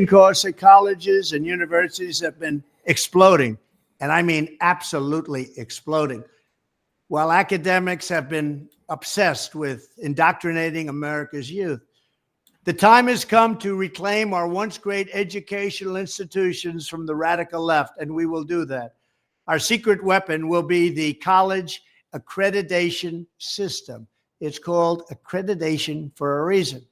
course at colleges and universities have been exploding, and I mean absolutely exploding, while academics have been obsessed with indoctrinating America's youth. The time has come to reclaim our once great educational institutions from the radical left, and we will do that. Our secret weapon will be the college accreditation system. It's called accreditation for a reason.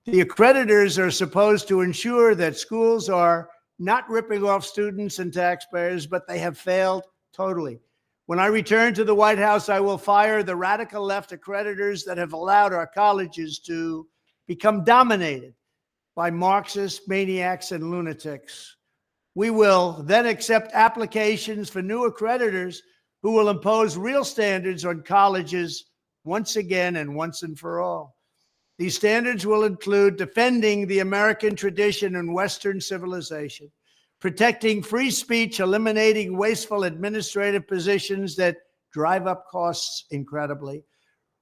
The accreditors are supposed to ensure that schools are not ripping off students and taxpayers, but they have failed totally. When I return to the White House, I will fire the radical left accreditors that have allowed our colleges to become dominated by Marxist maniacs and lunatics. We will then accept applications for new accreditors who will impose real standards on colleges once again and once and for all. These standards will include defending the American tradition and Western civilization, protecting free speech, eliminating wasteful administrative positions that drive up costs incredibly,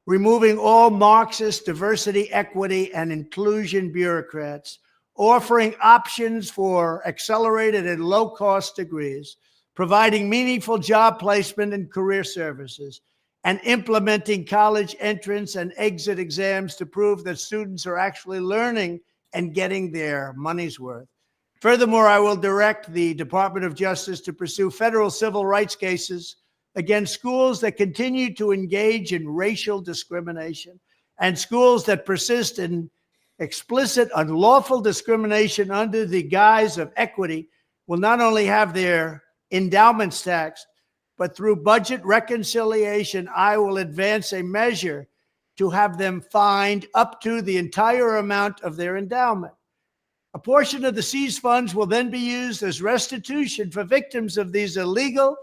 removing all Marxist diversity, equity, and inclusion bureaucrats, offering options for accelerated and low-cost degrees, providing meaningful job placement and career services, and implementing college entrance and exit exams to prove that students are actually learning and getting their money's worth. Furthermore, I will direct the Department of Justice to pursue federal civil rights cases against schools that continue to engage in racial discrimination and schools that persist in explicit unlawful discrimination under the guise of equity will not only have their endowments taxed, but through budget reconciliation, I will advance a measure to have them fined up to the entire amount of their endowment. A portion of the seized funds will then be used as restitution for victims of these illegal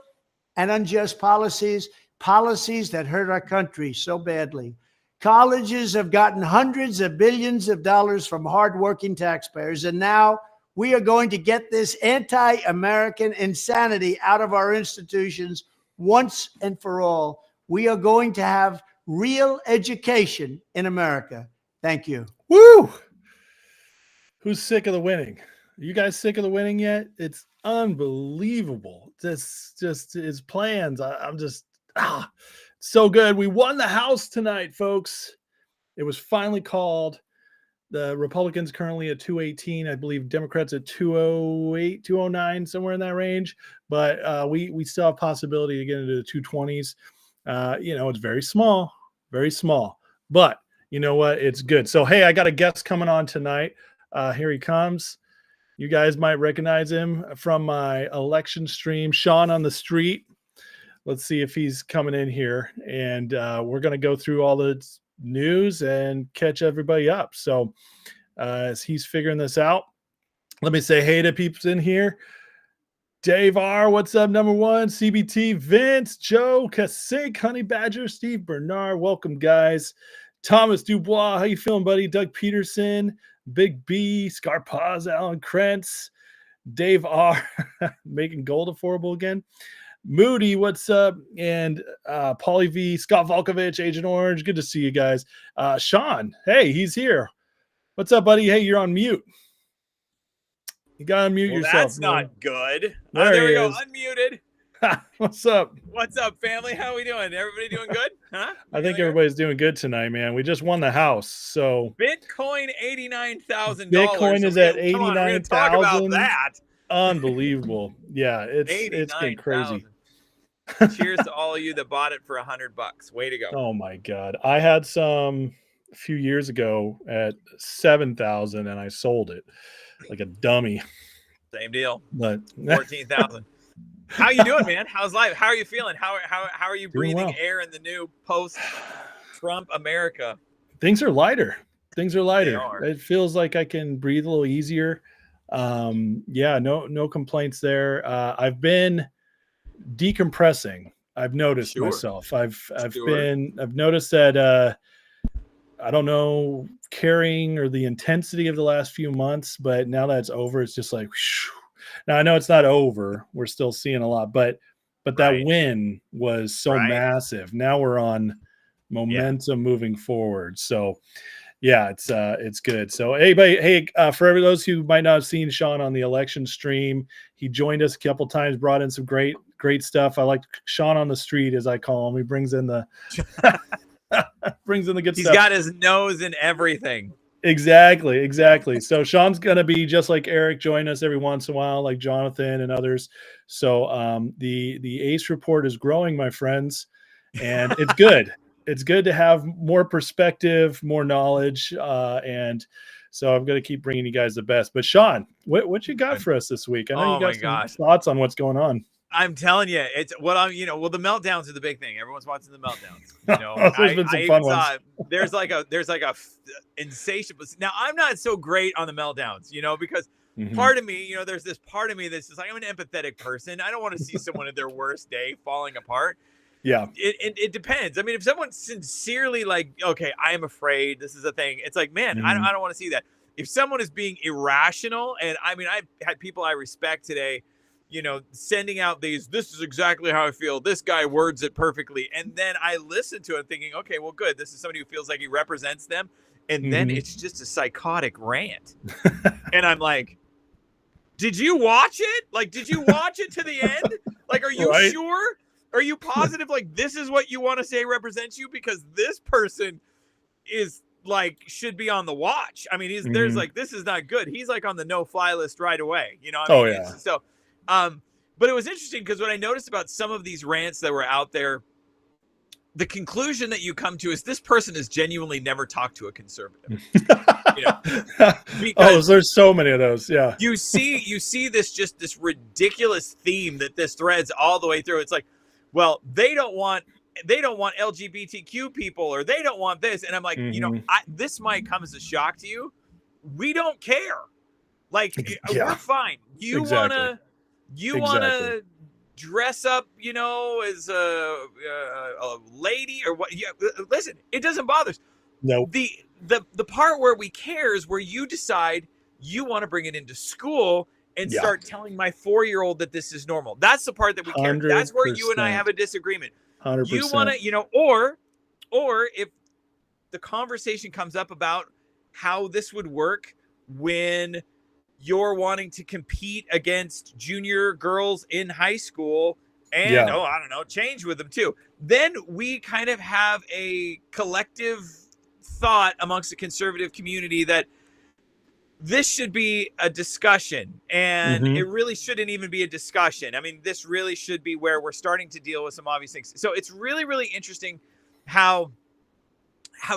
and unjust policies that hurt our country so badly. Colleges have gotten hundreds of billions of dollars from hardworking taxpayers, and now we are going to get this anti-American insanity out of our institutions once and for all. We are going to have real education in America. Thank you. Woo! Who's sick of the winning? Are you guys sick of the winning yet? It's unbelievable. This just his plans. I'm just so good. We won the House tonight, folks. It was finally called. The Republicans currently at 218. I believe Democrats at 208, 209, somewhere in that range. But we still have possibility to get into the 220s. It's very small, very small. But you know what? It's good. So, hey, I got a guest coming on tonight. Here he comes. You guys might recognize him from my election stream, Sean on the Street. Let's see if he's coming in here. And we're going to go through all the news and catch everybody up. So as he's figuring this out, let me say hey to peeps in here. Dave R, what's up, number one? CBT, Vince, Joe, Kasich, Honey Badger, Steve Bernard, welcome, guys. Thomas Dubois, how you feeling, buddy? Doug Peterson, Big B, Scarpaz, Alan Krentz, Dave R, making gold affordable again. Moody, what's up? And Paulie V, Scott Volkovich, Agent Orange, good to see you guys. Sean, hey, he's here. What's up, buddy? Hey, you're on mute. You gotta unmute yourself. That's man. not good. There we go, unmuted. What's up? What's up, family? How are we doing? Everybody doing good? Huh? I think everybody's doing good tonight, man. We just won the House, so Bitcoin $89,000. Bitcoin is at 89,000. Talk about that. Unbelievable. Yeah, it's been crazy. Cheers to all of you that bought it for $100. Way to go. Oh my God. I had some a few years ago at 7,000 and I sold it like a dummy. Same deal. But 14,000. How you doing, man? How's life? How are you feeling? How are you breathing well. air in the new post-Trump America? Things are lighter. Things are lighter. They are. It feels like I can breathe a little easier. No complaints there. I've been decompressing. I've noticed myself. I've noticed that I don't know carrying or the intensity of the last few months, but now that it's over, it's just like whew. Now I know it's not over. We're still seeing a lot, but that win was so massive. Now we're on momentum moving forward. So Yeah, it's good. So hey, for those who might not have seen Sean on the election stream, he joined us a couple times, brought in some great stuff. I like Sean on the street, as I call him. He brings in the good He's stuff. got his nose in everything. Exactly. So Sean's gonna be just like Eric, join us every once in a while, like Jonathan and others. So the ACE report is growing, my friends, and it's good. It's good to have more perspective, more knowledge, and so I'm going to keep bringing you guys the best. But Sean, what you got for us this week? I know you got some thoughts on what's going on. I'm telling you, it's what I'm. Well, the meltdowns are the big thing. Everyone's watching the meltdowns. There's been some fun ones. There's like a insatiable. Now I'm not so great on the meltdowns, because part of me, there's this part of me that's just like, I'm an empathetic person. I don't want to see someone at their worst day falling apart. Yeah, it depends. I mean, if someone's sincerely like, okay, I am afraid, this is a thing, it's like, man, I don't want to see that. If someone is being irrational, and I mean, I've had people I respect today, sending out this is exactly how I feel. This guy words it perfectly. And then I listen to it thinking, okay, well, good. This is somebody who feels like he represents them. And then it's just a psychotic rant. And I'm like, did you watch it? Like, did you watch it to the end? Like, are you sure? Are you positive? Like, this is what you want to say represents you? Because this person is like, should be on the watch. I mean, there's like, this is not good. He's like on the no-fly list right away. So, but it was interesting because what I noticed about some of these rants that were out there, the conclusion that you come to is this person has genuinely never talked to a conservative. Because there's so many of those. Yeah. You see this ridiculous theme that this threads all the way through. It's like, well, they don't want LGBTQ people, or they don't want this. And I'm like, this might come as a shock to you. We don't care. Like, we're fine. You want to dress up, as a lady or what? Yeah, listen, it doesn't bother us. No. The part where we care is where you decide you want to bring it into school and start telling my 4-year-old that this is normal. That's the part that we care. 100%. That's where you and I have a disagreement. 100%. You want to, or if the conversation comes up about how this would work when you're wanting to compete against junior girls in high school and, I don't know, change with them too. Then we kind of have a collective thought amongst the conservative community that this should be a discussion, and it really shouldn't even be a discussion. I mean, this really should be where we're starting to deal with some obvious things. So it's really, really interesting how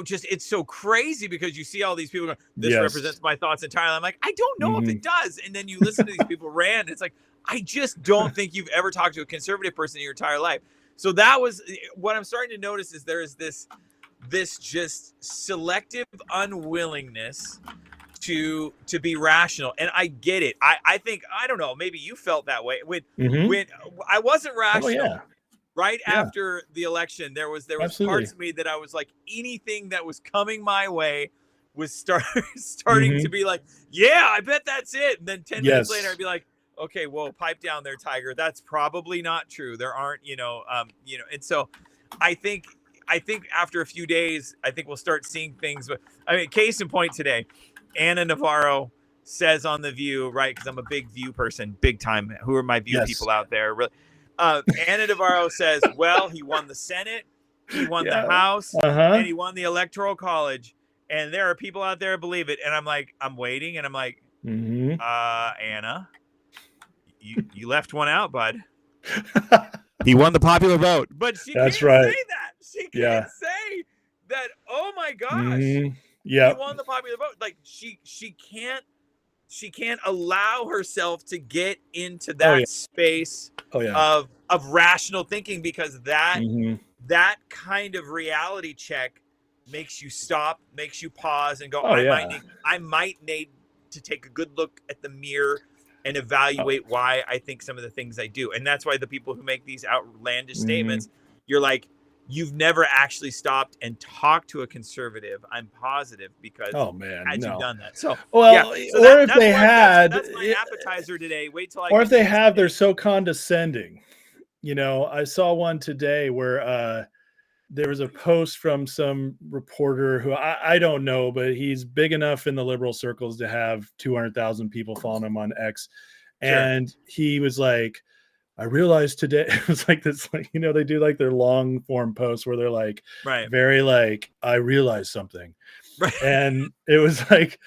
just it's so crazy, because you see all these people going, this represents my thoughts entirely. I'm like, I don't know if it does. And then you listen to these people rant. It's like, I just don't think you've ever talked to a conservative person in your entire life. So that was what I'm starting to notice, is there is this just selective unwillingness to be rational. And I get it. I think, I don't know, maybe you felt that way when I wasn't rational. After the election, there was parts of me that I was like, anything that was coming my way was starting to be like, yeah, I bet that's it. And then 10 minutes later, I'd be like, okay, well, pipe down there, Tiger. That's probably not true. There aren't, and so I think after a few days, I think we'll start seeing things. But I mean, case in point today, Anna Navarro says on The View, right? Because I'm a big View person, big time. Who are my View people out there? Really? Anna Navarro says, well, he won the Senate, he won the House, and he won the Electoral College. And there are people out there who believe it. And I'm like, I'm waiting. And I'm like, Anna, you left one out, bud. He won the popular vote. But she can't say that. She can't say that, oh my gosh. He won the popular vote. Like, she can't allow herself to get into that space of rational thinking, because that kind of reality check makes you stop, makes you pause and go, I might need to take a good look at the mirror and evaluate why I think some of the things I do. And that's why the people who make these outlandish statements, you're like, you've never actually stopped and talked to a conservative. I'm positive, because had you done that? So, if they had, that's my appetizer today. Wait till if they have, they're so condescending. I saw one today where there was a post from some reporter who I don't know, but he's big enough in the liberal circles to have 200,000 people following him on X. Sure. And he was like, I realized today, it was like this, like, you know, they do like their long form posts where they're like, Right. very like, I realized something. Right. And it was like,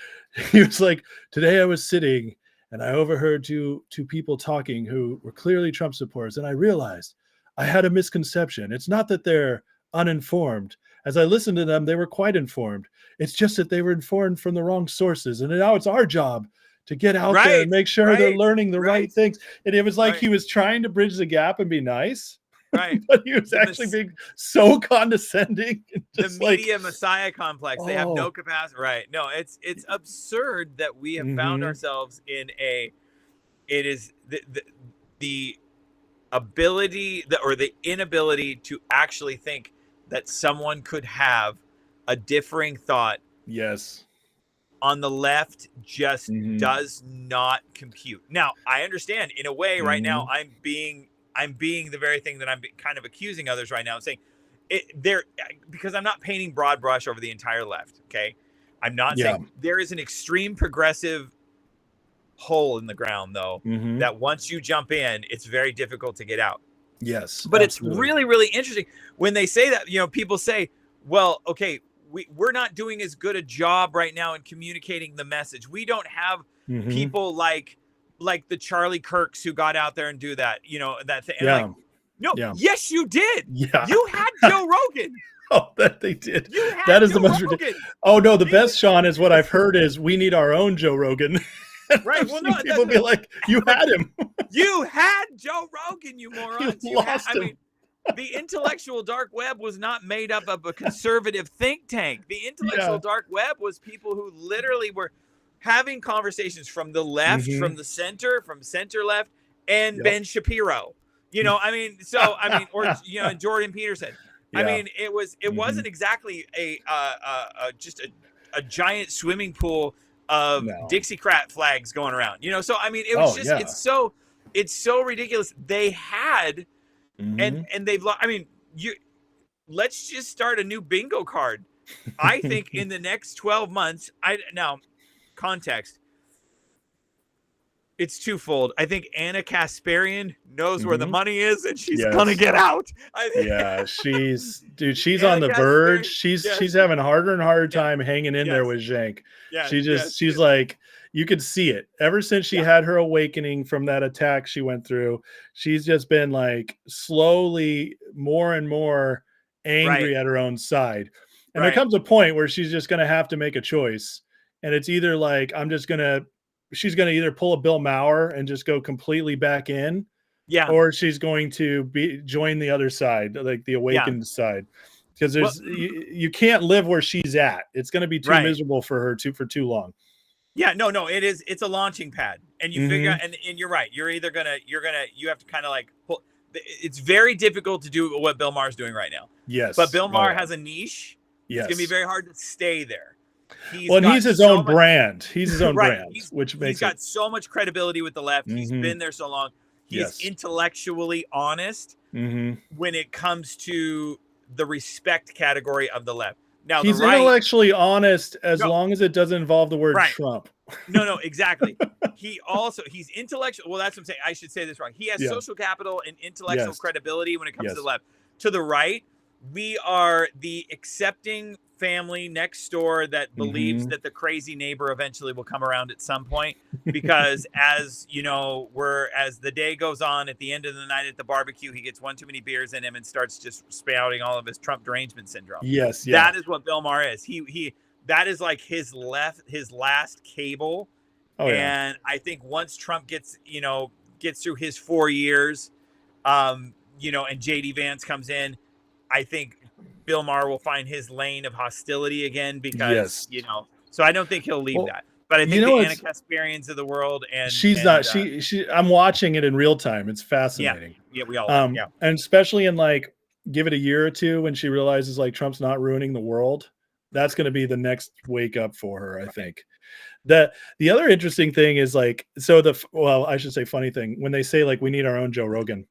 he was like, today I was sitting and I overheard two people talking who were clearly Trump supporters. And I realized I had a misconception. It's not that they're uninformed. As I listened to them, they were quite informed. It's just that they were informed from the wrong sources. And now it's our job to get out there and make sure they're learning the right things. And it was like he was trying to bridge the gap and be nice. Right. But he was actually being so condescending. The media messiah complex. They have no capacity. Right. No, it's absurd that we have found ourselves in it is the ability or the inability to actually think that someone could have a differing thought. Yes. On the left just does not compute. Now, I understand in a way right now I'm being the very thing that I'm kind of accusing others right now, saying because I'm not painting broad brush over the entire left. Okay. I'm not saying there is an extreme progressive hole in the ground though, that once you jump in, it's very difficult to get out. Yes. But absolutely. It's really, really interesting when they say that, you know, people say, well, okay, we're not doing as good a job right now in communicating the message. We don't have people like the Charlie Kirks who got out there and do that, you know, that thing. Yeah. Like, no, yes, you did. Yeah. You had Joe Rogan. Oh, that they did. That is the most ridiculous. Oh no, the best, Sean, is what I've heard is we need our own Joe Rogan. Right. Well, no, people be like, you had him. You had Joe Rogan, you morons. You lost him. I mean, the intellectual dark web was not made up of a conservative think tank. The intellectual dark web was people who literally were having conversations from the left, from the center, from center left, and Ben Shapiro. You know, I mean, or you know, Jordan Peterson. I mean, it wasn't exactly just a giant swimming pool of Dixiecrat flags going around. You know, so I mean, it was it's so ridiculous. They had. And they've, I mean, let's just start a new bingo card. I think in the next 12 months, now context, it's twofold. I think Anna Kasparian knows where the money is and she's going to get out. She's on the verge. She's having a harder and harder time hanging in there with Cenk. Yeah, she's like, you could see it ever since she had her awakening from that attack she went through. She's just been like slowly more and more angry at her own side. And there comes a point where she's just going to have to make a choice. And it's either like, she's going to either pull a Bill Maher and just go completely back in. Yeah. Or she's going to join the other side, like the awakened side. Because you can't live where she's at. It's going to be too miserable for her for too long. Yeah, no, it's a launching pad. And you figure out, and you're right. You have to kind of like pull. It's very difficult to do what Bill Maher's doing right now. Yes. But Bill Maher has a niche. Yes. It's going to be very hard to stay there. He's his own brand. He's his own brand, which makes he's got so much credibility with the left. He's been there so long. He's intellectually honest when it comes to the respect category of the left. Now, he's intellectually honest as long as it doesn't involve the word Trump. No, exactly. He's intellectual. Well, that's what I'm saying. I should say this wrong. He has social capital and intellectual credibility when it comes to the left. To the right, we are the accepting family next door that believes that the crazy neighbor eventually will come around at some point, because as you know, as the day goes on, at the end of the night at the barbecue, he gets one too many beers in him and starts just spouting all of his Trump derangement syndrome. Yes. That is what Bill Maher is. That is like his last cable. And I think once Trump gets through his 4 years, and JD Vance comes in, I think Bill Maher will find his lane of hostility again, because so I don't think he'll leave that. But I think the Anna Kasparians of the world, and I'm watching it in real time. It's fascinating. Yeah, we all and especially in like give it a year or two when she realizes like Trump's not ruining the world. That's going to be the next wake up for her, I think. The other interesting thing is like, I should say funny thing when they say like we need our own Joe Rogan.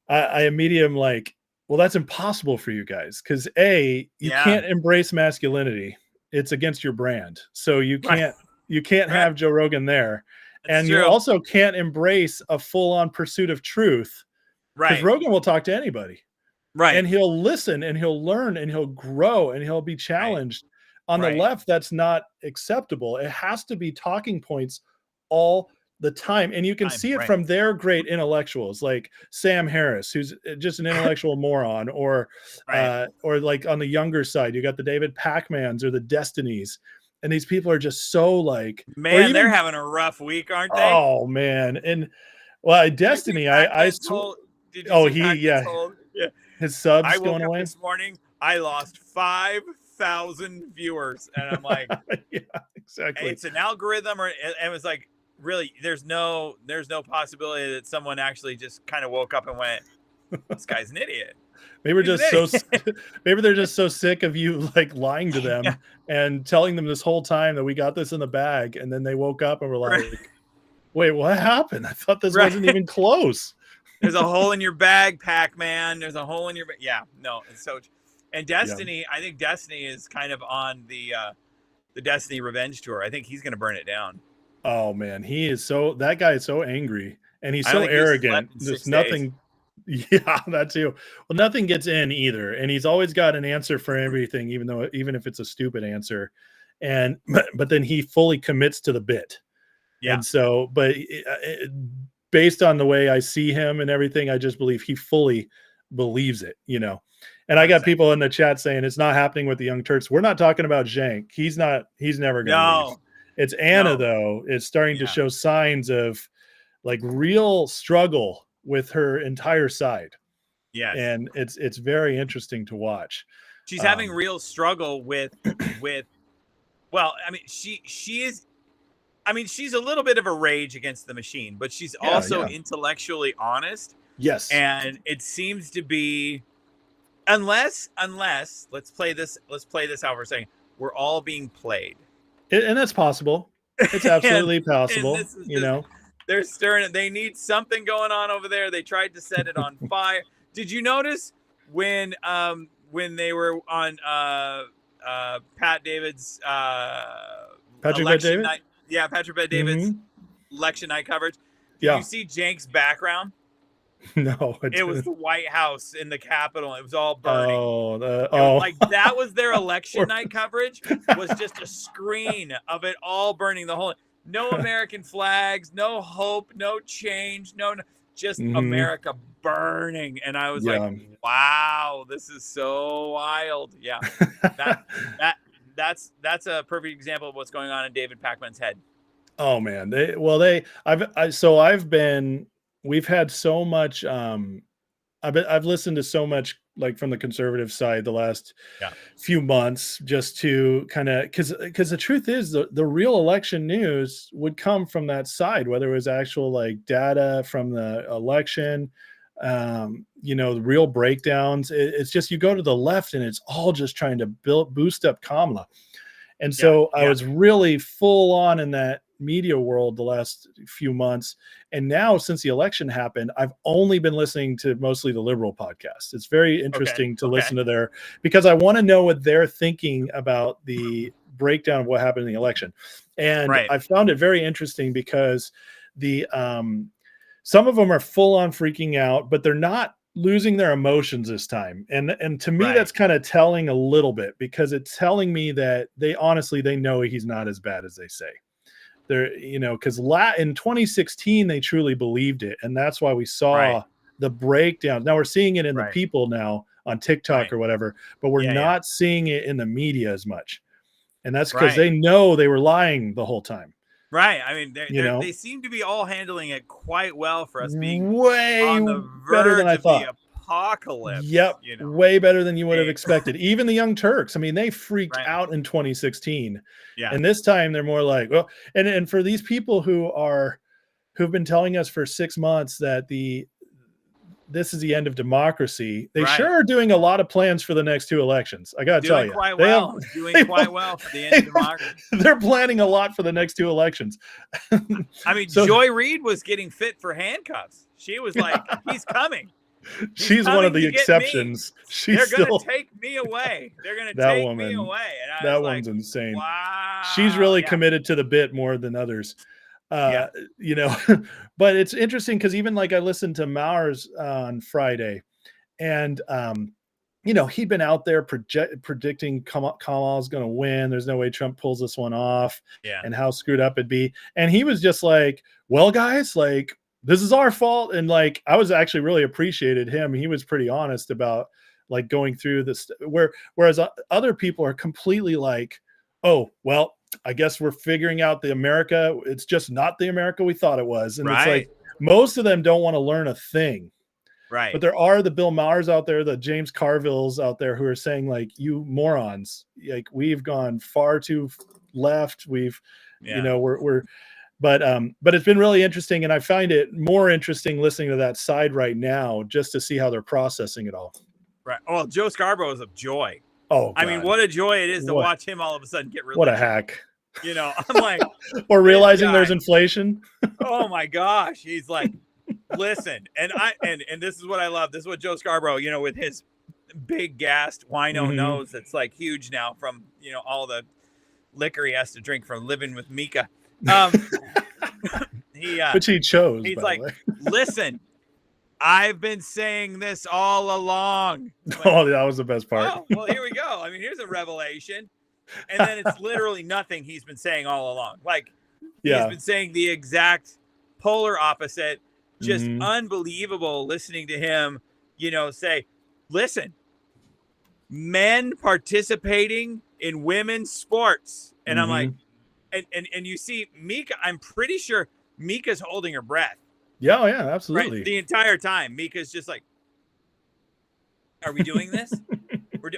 I immediately am like, Well, that's impossible for you guys because you Yeah. can't embrace masculinity. It's against your brand. So you can't have Joe Rogan there. That's And true. you also can't embrace a full-on pursuit of truth because Right. Rogan will talk to anybody. Right. And he'll listen and he'll learn and he'll grow and he'll be challenged. On the Right. left, that's not acceptable. It has to be talking points all the time. And you can see it Right. from their great intellectuals like Sam Harris, who's just an intellectual moron, or like on the younger side, you got the David Pacmans or the Destinies. And these people are just so like, Man, they're having a rough week, aren't they? oh man. And well, Destiny, Did you see Pacman's whole- yeah. His subs I woke going up away. this morning. I lost 5,000 viewers, and I'm like, Yeah, exactly. it's an algorithm, and it was like, really, there's no possibility that someone actually just kind of woke up and went, "This guy's an idiot." Maybe we're just maybe they're just so sick of you like lying to them and telling them this whole time that we got this in the bag, and then they woke up and were like, "Wait, what happened? I thought this wasn't even close." There's a hole in your bag, Pac-Man. There's a hole in your bag. Yeah, no, it's so. And Destiny, I think Destiny is kind of on the Destiny Revenge tour. I think he's going to burn it down. Oh man, that guy is so angry and he's I so don't think he's arrogant. slept in There's 6 nothing. Yeah, that too. Well, nothing gets in either, and he's always got an answer for everything, even if it's a stupid answer. And but then he fully commits to the bit. Yeah. And so, but based on the way I see him and everything, I just believe he fully believes it, And I got people in the chat saying it's not happening with the Young Turks. We're not talking about Zhank. He's never going to leave. It's Anna, though. It's starting to show signs of like real struggle with her entire side. Yes. And it's very interesting to watch. She's having real struggle with well, I mean, she is, I mean, she's a little bit of a rage against the machine, but she's also intellectually honest. Yes. And it seems to be, unless let's play this out for a second. We're all being played. And that's possible. It's absolutely possible. They're stirring it. They need something going on over there. They tried to set it on fire. Did you notice when they were on Pat David's Patrick election Bet-David? night? Yeah, Patrick Bet-David's election night coverage. Yeah. Did you see Jank's background? No, it was the White House in the Capitol. It was all burning. Like that was their election night coverage. Was just a screen of it all burning. The whole, no American flags, no hope, no change, no just America burning. And I was like, wow, this is so wild. Yeah, that's a perfect example of what's going on in David Pacman's head. Oh man, we've had so much. I've listened to so much like from the conservative side the last few months, just to kind of because the truth is the real election news would come from that side, whether it was actual like data from the election, the real breakdowns. It's just you go to the left and it's all just trying to boost up Kamala, and so I was really full on in that media world the last few months, and now since the election happened, I've only been listening to mostly the liberal podcasts. It's very interesting to listen to their, because I want to know what they're thinking about the breakdown of what happened in the election. And I found it very interesting because the some of them are full on freaking out, but they're not losing their emotions this time. And to me, that's kind of telling a little bit, because it's telling me that they know he's not as bad as they say. They're, because in 2016 they truly believed it, and that's why we saw the breakdown. Now we're seeing it in the people now on TikTok or whatever, but we're not seeing it in the media as much, and that's because they know they were lying the whole time. Right. I mean, they seem to be all handling it quite well for us being way on the better than I thought. The apocalypse. Yep. Way better than you would have expected. Even the Young Turks. I mean, they freaked out in 2016. Yeah. And this time they're more like, well, and for these people who've been telling us for 6 months that this is the end of democracy, they sure are doing a lot of plans for the next 2 elections. I got to tell you. Doing quite well for the end of democracy. They're planning a lot for the next 2 elections. I mean, Joy Reid was getting fit for handcuffs. She was like, he's coming. She's one of coming the to get me. exceptions. They're She's gonna still take me away. They're gonna that take woman. me away. And I That was one's like, insane. wow. She's really Yeah. committed to the bit more than others. Yeah. You know, but it's interesting because even like I listened to Mowers on Friday, and you know, he'd been out there predicting Kamala's going to win. There's no way Trump pulls this one off, Yeah. and how screwed up it'd be. And he was just like, well, guys, like, this is our fault. And like, I was actually really appreciated him. He was pretty honest about like going through this, whereas other people are completely like, oh, well, I guess we're figuring out the America. It's just not the America we thought it was. And it's like, most of them don't want to learn a thing. Right. But there are the Bill Maher's out there, the James Carvilles out there who are saying like, you morons, like we've gone far too left. You know, but it's been really interesting. And I find it more interesting listening to that side right now, just to see how they're processing it all. Right. Well, Joe Scarborough is a joy. Oh, I mean, what a joy it is to watch him all of a sudden get religion. What a hack. You know, I'm like, or realizing there's inflation. Oh my gosh. He's like, listen, and this is what I love. This is what Joe Scarborough, you know, with his big gassed wino nose that's like huge now from, you know, all the liquor he has to drink from living with Mika. Which he chose. He's like, listen, I've been saying this all along. Like, oh, that was the best part. Oh, well, here we go. I mean, here's a revelation. And then it's literally nothing he's been saying all along. Like, he's been saying the exact polar opposite. Just unbelievable listening to him, you know, say, listen, men participating in women's sports. And I'm like, and you see Mika, I'm pretty sure Mika's holding her breath. Yeah, yeah, absolutely. Right? The entire time. Mika's just like, are we doing this?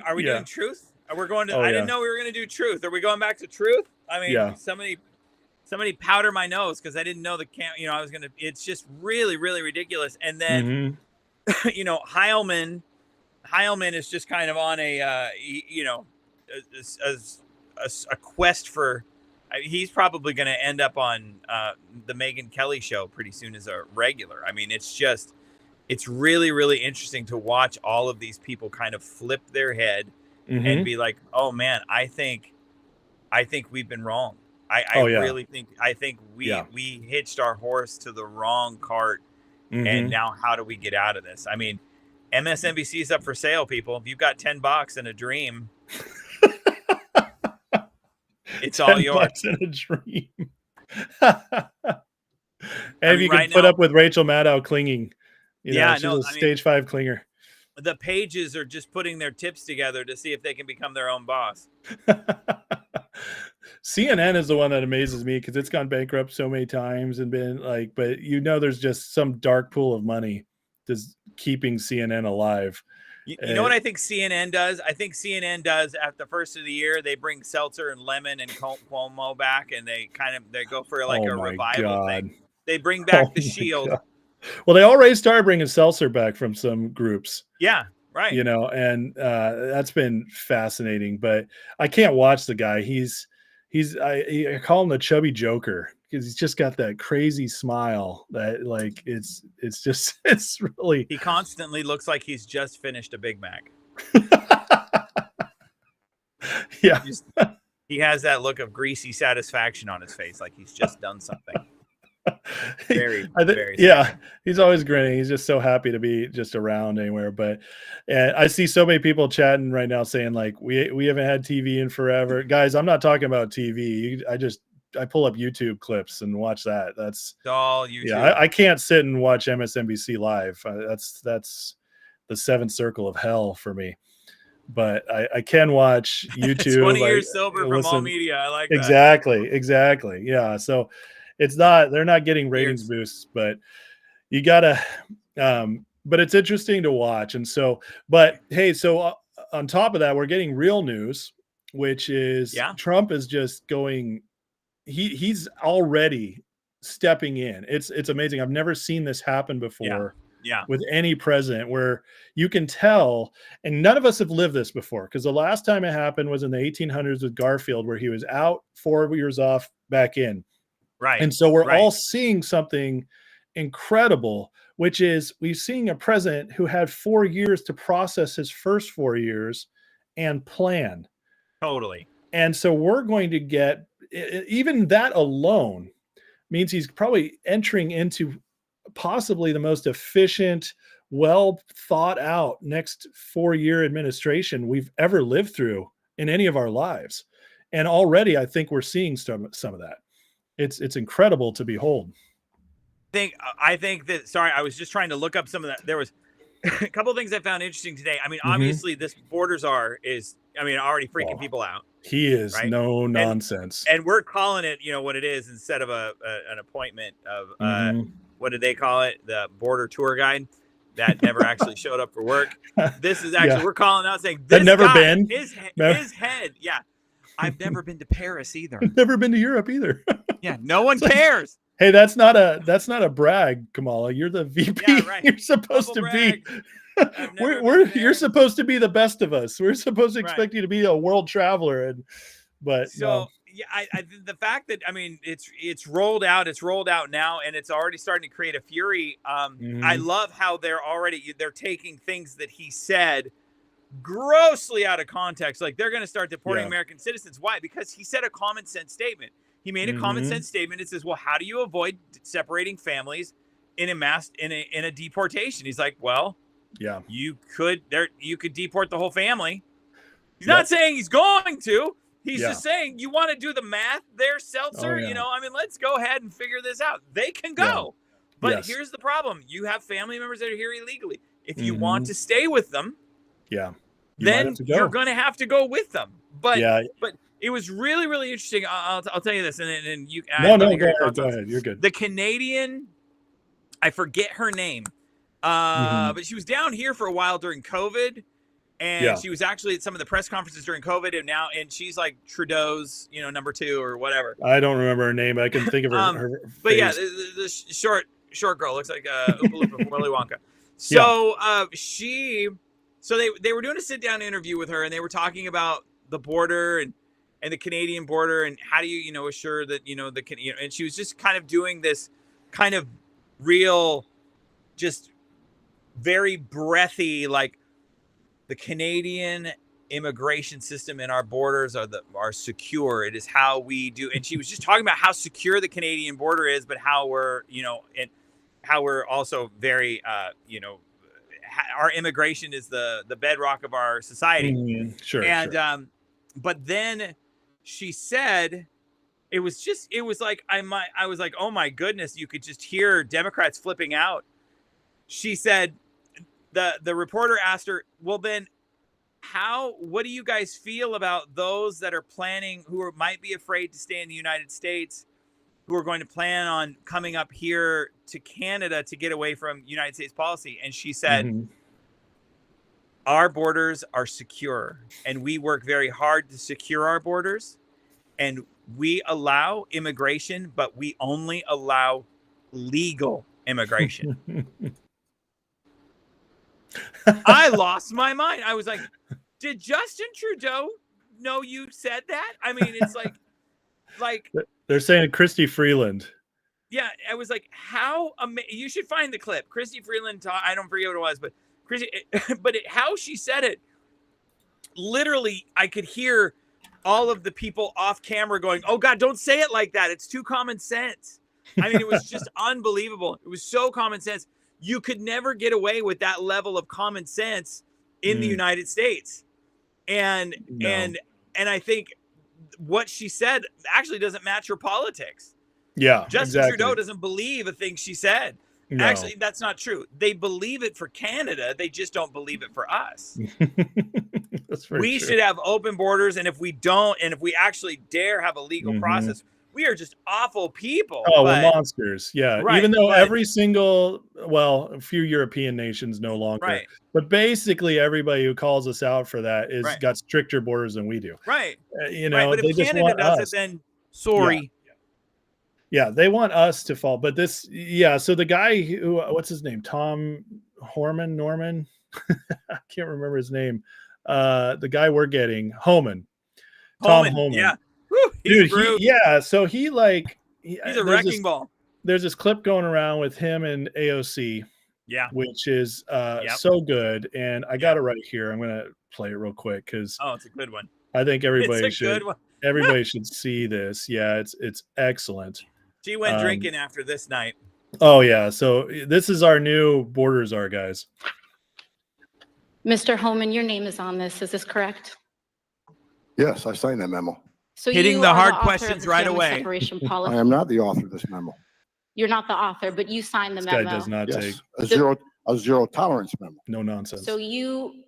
Are we doing truth? We're going to, I didn't know we were going to do truth. Are we going back to truth? I mean, somebody powder my nose because I didn't know you know, I was going to, it's just really, really ridiculous. And then, you know, Heilman is just kind of on a, you know, a quest for, he's probably going to end up on the Megyn Kelly show pretty soon as a regular. I mean, it's really, really interesting to watch all of these people kind of flip their head and be like, oh man, I think we've been wrong. I really think we hitched our horse to the wrong cart. And now how do we get out of this? I mean, MSNBC is up for sale, people. If you've got $10 and a dream, it's all yours. $10 in a dream. And you can put up with Rachel Maddow clinging. You know, she's a stage 5 clinger. The pages are just putting their tips together to see if they can become their own boss. CNN is the one that amazes me because it's gone bankrupt so many times and been like, but you know, there's just some dark pool of money just keeping CNN alive. You know what I think CNN does? I think CNN does at the first of the year, they bring Seltzer and Lemon and Cuomo back, and they go for like a revival thing. They bring back the Shield. God. Well, they already started bringing Seltzer back from some groups. Yeah, right. You know, and that's been fascinating. But I can't watch the guy. I call him the chubby Joker because he's just got that crazy smile that like it's really. He constantly looks like he's just finished a Big Mac. Yeah, he has that look of greasy satisfaction on his face, like he's just done something. Very yeah, he's always grinning. He's just so happy to be just around anywhere. But I see so many people chatting right now saying like we haven't had TV in forever. Guys, I'm not talking about TV. I pull up YouTube clips and watch that. That's all YouTube. Yeah, I can't sit and watch MSNBC live. That's the seventh circle of hell for me. But I can watch YouTube. 20 years sober from all media. I like that. Exactly. Yeah. So they're not getting ratings boosts, but you gotta, but it's interesting to watch. And so, but hey, so on top of that, we're getting real news, which is Trump is just going, he's already stepping in. It's amazing. I've never seen this happen before. Yeah. With any president where you can tell, and none of us have lived this before because the last time it happened was in the 1800s with Garfield, where he was out 4 years off, back in. Right. And so we're all seeing something incredible which is we've seen a president who had 4 years to process his first 4 years and plan. Totally. And so we're going to get, even that alone means he's probably entering into possibly the most efficient, well thought out next 4-year administration we've ever lived through in any of our lives. And already I think we're seeing some of that. It's incredible to behold. I think that, sorry, I was just trying to look up some of that. There was a couple of things I found interesting today. I mean, obviously this border czar is, already freaking people out. He is right? no nonsense. And we're calling it, what it is, instead of an appointment of, what did they call it? The border tour guide that never actually showed up for work. This is actually, we're calling out saying, this never guy, been. His head. Yeah. I've never been to Paris either. I've never been to Europe either. Yeah. No one cares. Hey, that's not a brag, Kamala. You're the VP. Yeah, right. You're supposed Double to be. brag. You're supposed to be the best of us. We're supposed to expect Right. you to be a world traveler, but So no. yeah, I the fact that it's rolled out now, and it's already starting to create a fury. I love how they're taking things that he said grossly out of context. Like they're going to start deporting American citizens. Why? Because he said a common sense statement. He made a common sense statement. It says, well, how do you avoid separating families in a deportation? He's like, well, Yeah. you could deport the whole family. He's not saying he's going to. He's just saying, you want to do the math there, Seltzer? Let's go ahead and figure this out. They can go. But here's the problem. You have family members that are here illegally. If you want to stay with them, then you're going to have to go with them. But it was really, really interesting. I'll tell you this, and you. Go ahead. You're good. The Canadian, I forget her name, but she was down here for a while during COVID, and she was actually at some of the press conferences during COVID, and she's like Trudeau's, number 2 or whatever. I don't remember her name. I can think of her. But face. Yeah, the short girl looks like Oompa Loompa from Willy Wonka. So So they were doing a sit down interview with her, and they were talking about the border and the Canadian border, and how do you assure that and she was just kind of doing this kind of real, just very breathy, like the Canadian immigration system and our borders are secure. It is how we do. And she was just talking about how secure the Canadian border is, but how we're and how we're also very our immigration is the bedrock of our society. Sure. And but then she said it was like I was like, oh my goodness, you could just hear Democrats flipping out. She said the reporter asked her, well then what do you guys feel about those that are planning, might be afraid to stay in the United States, who are going to plan on coming up here to Canada to get away from United States policy? And she said, our borders are secure, and we work very hard to secure our borders, and we allow immigration, but we only allow legal immigration. I lost my mind. I was like, did Justin Trudeau know you said that? It's like they're saying Christy Freeland. Yeah, I was like, how you should find the clip. Christy Freeland, I don't forget what it was, but Christy, how she said it, literally, I could hear all of the people off camera going, oh God, don't say it like that. It's too common sense. It was just unbelievable. It was so common sense. You could never get away with that level of common sense in the United States. And I think what she said actually doesn't match her politics. Yeah, Justin Trudeau doesn't believe a thing she said. No. Actually, that's not true. They believe it for Canada. They just don't believe it for us. We should have open borders. And if we don't, and if we actually dare have a legal process, we are just awful people. Oh, we're monsters. Yeah. Right, even though every single, a few European nations no longer. Right. But basically everybody who calls us out for that is got stricter borders than we do. Right. But if Canada does it, then sorry. Yeah, they want us to fall. But so the guy who, what's his name? Tom Norman? I can't remember his name. The guy we're getting, Tom Homan. Yeah. Dude, so he's a wrecking ball. There's this clip going around with him and AOC, Yeah. which is Yep. so good. And I got it right here. I'm going to play it real quick because Oh, it's a good one. I think everybody It's a good one. everybody should see this. Yeah, it's excellent. She went drinking after this night. Oh yeah, so this is our new border czar, guys. Mr. Holman, your name is on this. Is this correct? Yes, I signed that memo. So Hitting you the are hard author of questions the right family away. Separation I policy. am not the author of this memo. You're not the author, but you signed the This guy memo. does not take Yes, a zero tolerance memo. no nonsense. So you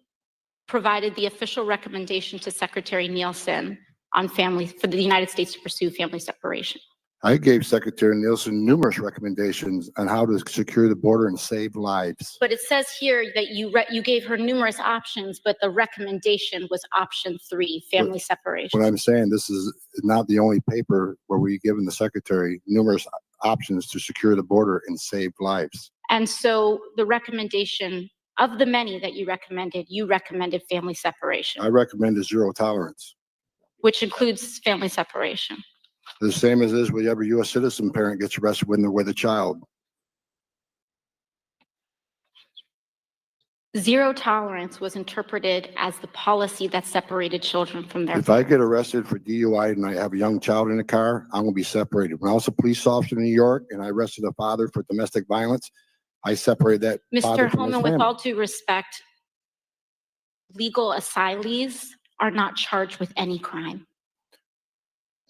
provided the official recommendation to Secretary Nielsen on family for the United States to pursue family separation. I gave Secretary Nielsen numerous recommendations on how to secure the border and save lives. But it says here that you gave her numerous options, but the recommendation was option 3, family separation. What I'm saying, this is not the only paper where we've given the Secretary numerous options to secure the border and save lives. And so the recommendation of the many that you recommended family separation, I recommend a zero tolerance. which includes family separation. The same as is with every U.S. citizen parent gets arrested when they're with a child. Zero tolerance was interpreted as the policy that separated children from their If I get arrested for DUI and I have a young child in the car, I'm gonna be separated. When I was a police officer in New York and I arrested a father for domestic violence, I separated that father Mr. from his Holman, with family. all due respect, legal asylees are not charged with any crime.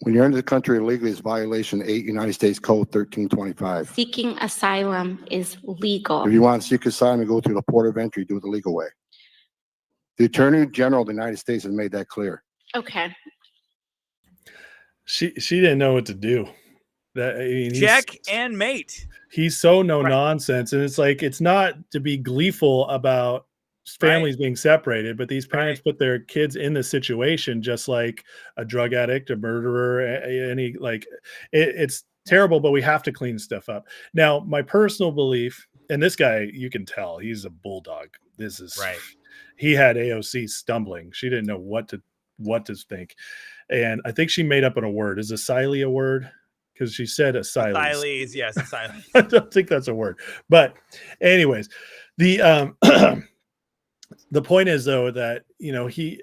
When you're into the country illegally, it's violation 8 United States Code 1325. Seeking asylum is legal. If you want to seek asylum and go through the port of entry, do it the legal way. The Attorney General of the United States has made that clear. Okay. She didn't know what to do. That I mean, Check and mate. He's so no Right. nonsense, and it's like it's not to be gleeful about families being separated, but these parents put their kids in this situation, just like a drug addict, a murderer, any like it's terrible. But we have to clean stuff up. Now, my personal belief, and this guy, you can tell he's a bulldog. This is Right. He had AOC stumbling. She didn't know what to think, and I think she made up a word. Is asylee a word? Because she said asylees. Asylees, yes, asylees. I don't think that's a word. But anyways, the the point is though that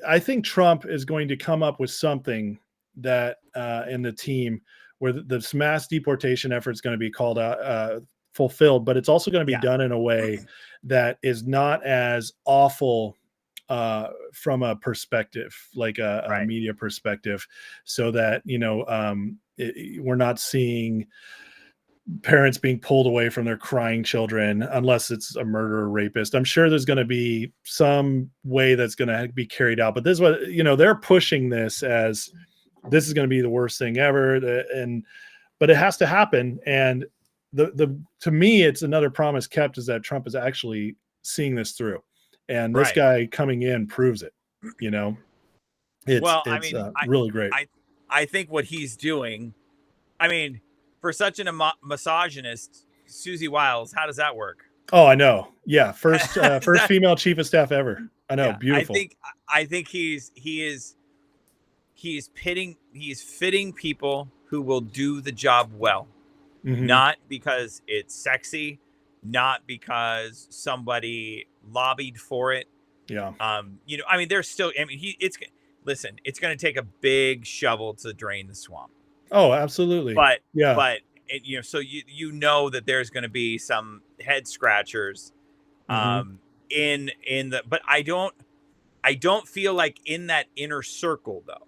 I think Trump is going to come up with something that in the team where this mass deportation effort is going to be called out, fulfilled, but it's also going to be done in a way that is not as awful from a perspective, like a media perspective, so that we're not seeing parents being pulled away from their crying children unless it's a murderer, rapist. I'm sure there's going to be some way that's going to be carried out, but this is what they're pushing this as this is going to be the worst thing ever, but it has to happen. And to me, it's another promise kept is that Trump is actually seeing this through, and this guy coming in proves it. It's really great. I think what he's doing, I mean, for such a misogynist, Susie Wiles, how does that work? Oh, I know. Yeah, first female chief of staff ever. I know, beautiful. I think he's fitting people who will do the job well, not because it's sexy, not because somebody lobbied for it. Yeah. I mean, there's still. I mean, it's going to take a big shovel to drain the swamp. Oh, absolutely. But yeah, so that there's going to be some head scratchers, but I don't feel like in that inner circle though.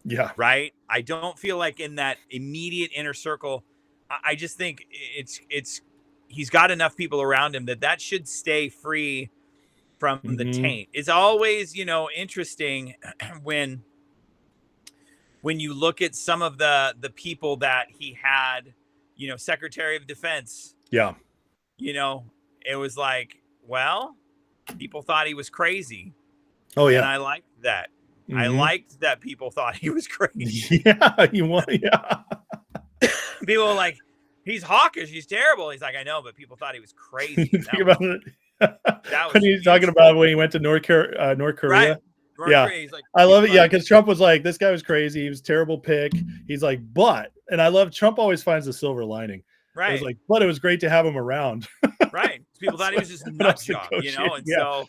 Yeah. Right. I don't feel like in that immediate inner circle. I just think he's got enough people around him that should stay free from the taint. It's always, interesting when you look at some of the people that he had, Secretary of Defense. Yeah. It was like, well, people thought he was crazy. Oh yeah. And I liked that. I liked that people thought he was crazy. Yeah. Yeah. People were like, he's hawkish, he's terrible. He's like, I know, but people thought he was crazy. Think about it. When he's talking about when he went to North Korea. Right. Yeah, like, I love it. Yeah, because Trump was like, this guy was crazy. He was a terrible pick. He's like, and I love Trump always finds the silver lining. Right. It was like, but it was great to have him around. Right. People thought he was just When I nut was job, you know, and negotiating, yeah. so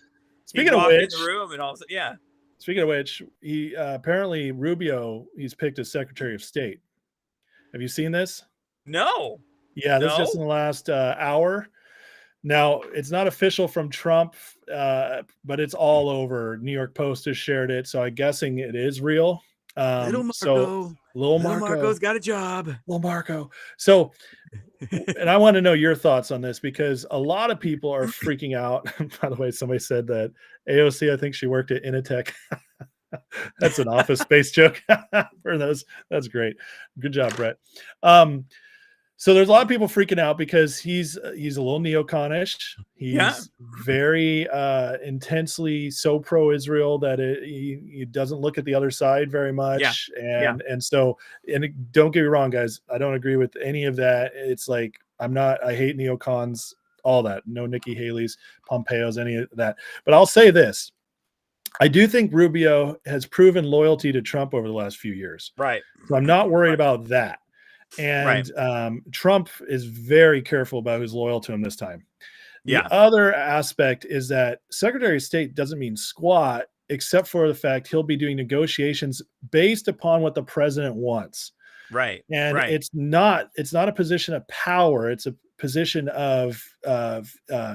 Speaking he of walked which, in the room and all of a sudden, yeah. Speaking of which, he apparently Rubio, he's picked as Secretary of State. Have you seen this? No. Yeah, this is No? just in the last hour. Now, it's not official from Trump, but it's all over. New York Post has shared it, so I'm guessing it is real. Little Marco. So little Marco's got a job. Little Marco. So, and I want to know your thoughts on this because a lot of people are freaking out. By the way, somebody said that AOC, I think she worked at Initech. That's an Office Space joke for those. That's great. Good job, Brett. So there's a lot of people freaking out because he's a little neoconish. He's very intensely so pro-Israel that he doesn't look at the other side very much. And so, and don't get me wrong, guys, I don't agree with any of that. It's like I hate neocons, all that. No Nikki Haley's, Pompeo's, any of that. But I'll say this. I do think Rubio has proven loyalty to Trump over the last few years. Right. So I'm not worried about that. And Trump is very careful about who's loyal to him this time. The other aspect is that Secretary of State doesn't mean squat, except for the fact he'll be doing negotiations based upon what the president wants. Right. And it's not a position of power. It's a position of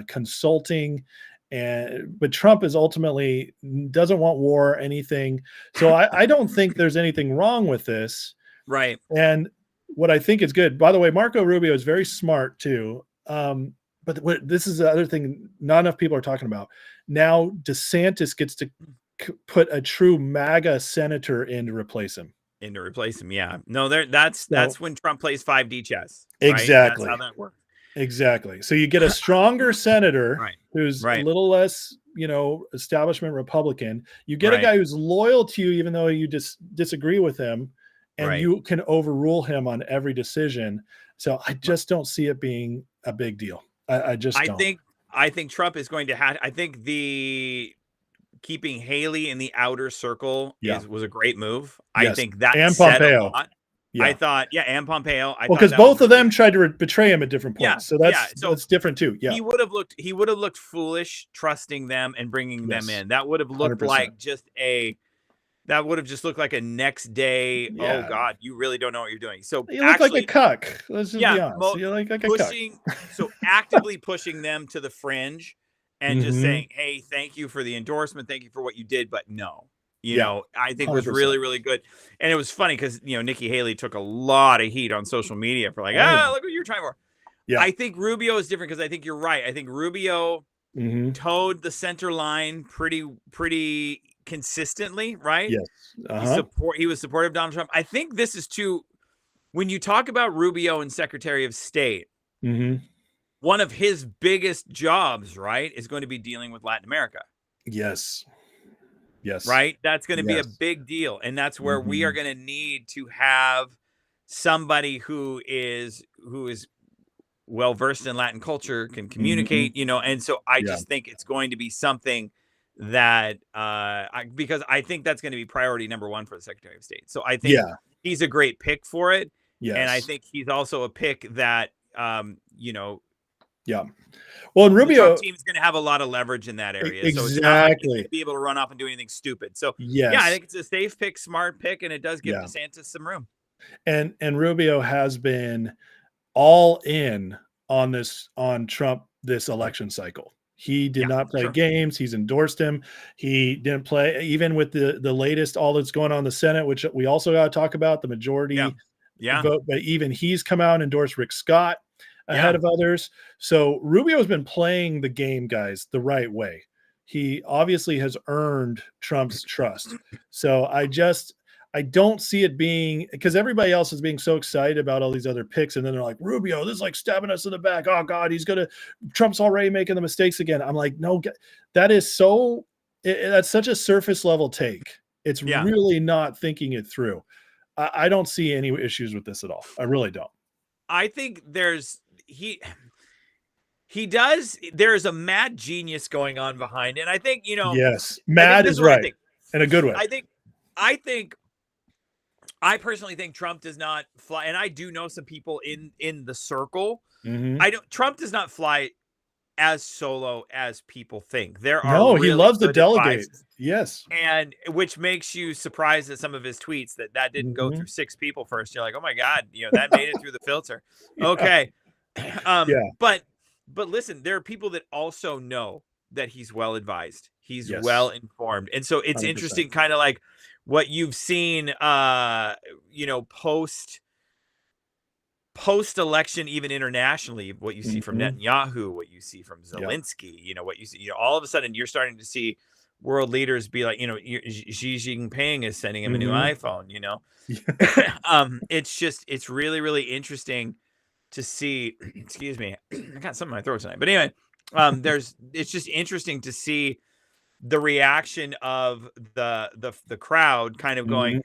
consulting. But Trump is ultimately doesn't want war or anything. So I don't think there's anything wrong with this. Right. And what I think is good, by the way, Marco Rubio is very smart too. But this is the other thing not enough people are talking about. Now DeSantis gets to put a true MAGA senator in to replace him. Yeah. No, that's when Trump plays 5D chess. Right? Exactly. That's how that works. Exactly. So you get a stronger senator who's a little less, establishment Republican. You get a guy who's loyal to you, even though you disagree with him, and you can overrule him on every decision. So I just don't see it being a big deal. I think Trump is going to have. I think the keeping Haley in the outer circle was a great move. Yes. I think that and said Pompeo. A lot. Yeah. I thought, and Pompeo. Because both of them tried to betray him at different points. So that's different too. Yeah, he would have looked foolish trusting them and bringing them in. That would have looked 100%. like that would have just looked like a next day. Oh God, you really don't know what you're doing. So you look like a cuck. Let's just be honest. You look like a cuck. So actively pushing them to the fringe and just saying, "Hey, thank you for the endorsement. Thank you for what you did, but no." You know, I think 100%. Was really, really good. And it was funny because, Nikki Haley took a lot of heat on social media for like, look what you're trying for. Yeah. I think Rubio is different because I think you're right. I think Rubio towed the center line pretty consistently, right? Yes. He was supportive of Donald Trump. I think this is too, when you talk about Rubio and Secretary of State, one of his biggest jobs, right, is going to be dealing with Latin America. Yes. Right. That's going to be a big deal. And that's where we are going to need to have somebody who is well-versed in Latin culture, can communicate, and so I just think it's going to be something that, because I think that's going to be priority number one for the Secretary of State. So I think he's a great pick for it. Yes. And I think he's also a pick that, well, and Rubio, the Trump team is going to have a lot of leverage in that area. Exactly. So it's not like he's going to be able to run off and do anything stupid. So I think it's a safe pick, smart pick, and it does give DeSantis some room. And Rubio has been all in on Trump this election cycle. He did not play games. He's endorsed him. He didn't play even with the latest, all that's going on in the Senate, which we also got to talk about, the majority vote. But even he's come out and endorsed Rick Scott ahead of others. So Rubio has been playing the game, guys, the right way. He obviously has earned Trump's trust. So I don't see it being, because everybody else is being so excited about all these other picks. And then they're like, Rubio, this is like stabbing us in the back. Oh God, Trump's already making the mistakes again. I'm like, no, that's such a surface level take. It's really not thinking it through. I don't see any issues with this at all. I really don't. I think there's a mad genius going on behind it. And I think, yes, mad is right. In a good way. I think I personally think Trump does not fly, and I do know some people in the circle. Mhm. Trump does not fly as solo as people think. There are No, he really loves to good delegate. advices, Yes. and which makes you surprised at some of his tweets that didn't go Mhm. through 6 people first. You're like, oh my God, that made it through the filter. Yeah. Okay. Yeah. But listen, there are people that also know that he's well advised. He's Yes. well informed. And so it's 100%. interesting, kind of like what you've seen post election, even internationally, what you see from Mhm. Netanyahu, what you see from Yeah. Zelensky, what you see, all of a sudden you're starting to see world leaders be like, Xi Jinping is sending him a new Mhm. iPhone, Yeah. it's really, really interesting to see. Excuse me, I got something in my throat tonight, but anyway, it's just interesting to see the reaction of the crowd kind of going, Mhm.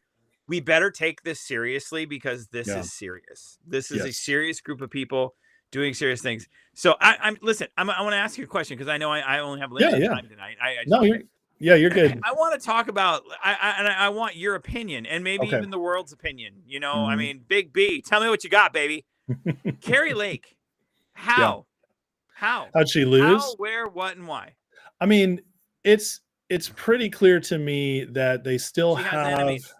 we better take this seriously because this Yeah. is serious. This is a Yes. serious group of people doing serious things. So I want to ask you a question because I know I only have limited Yeah. time tonight. I just No, wanna- you're good. I want to talk about I want your opinion and maybe Okay. even the world's opinion. I Mhm. mean, Big B, tell me what you got, baby. Carrie Lake, how? How'd she lose? How, where, what, and why? I mean, it's pretty clear to me that they still She has have enemies.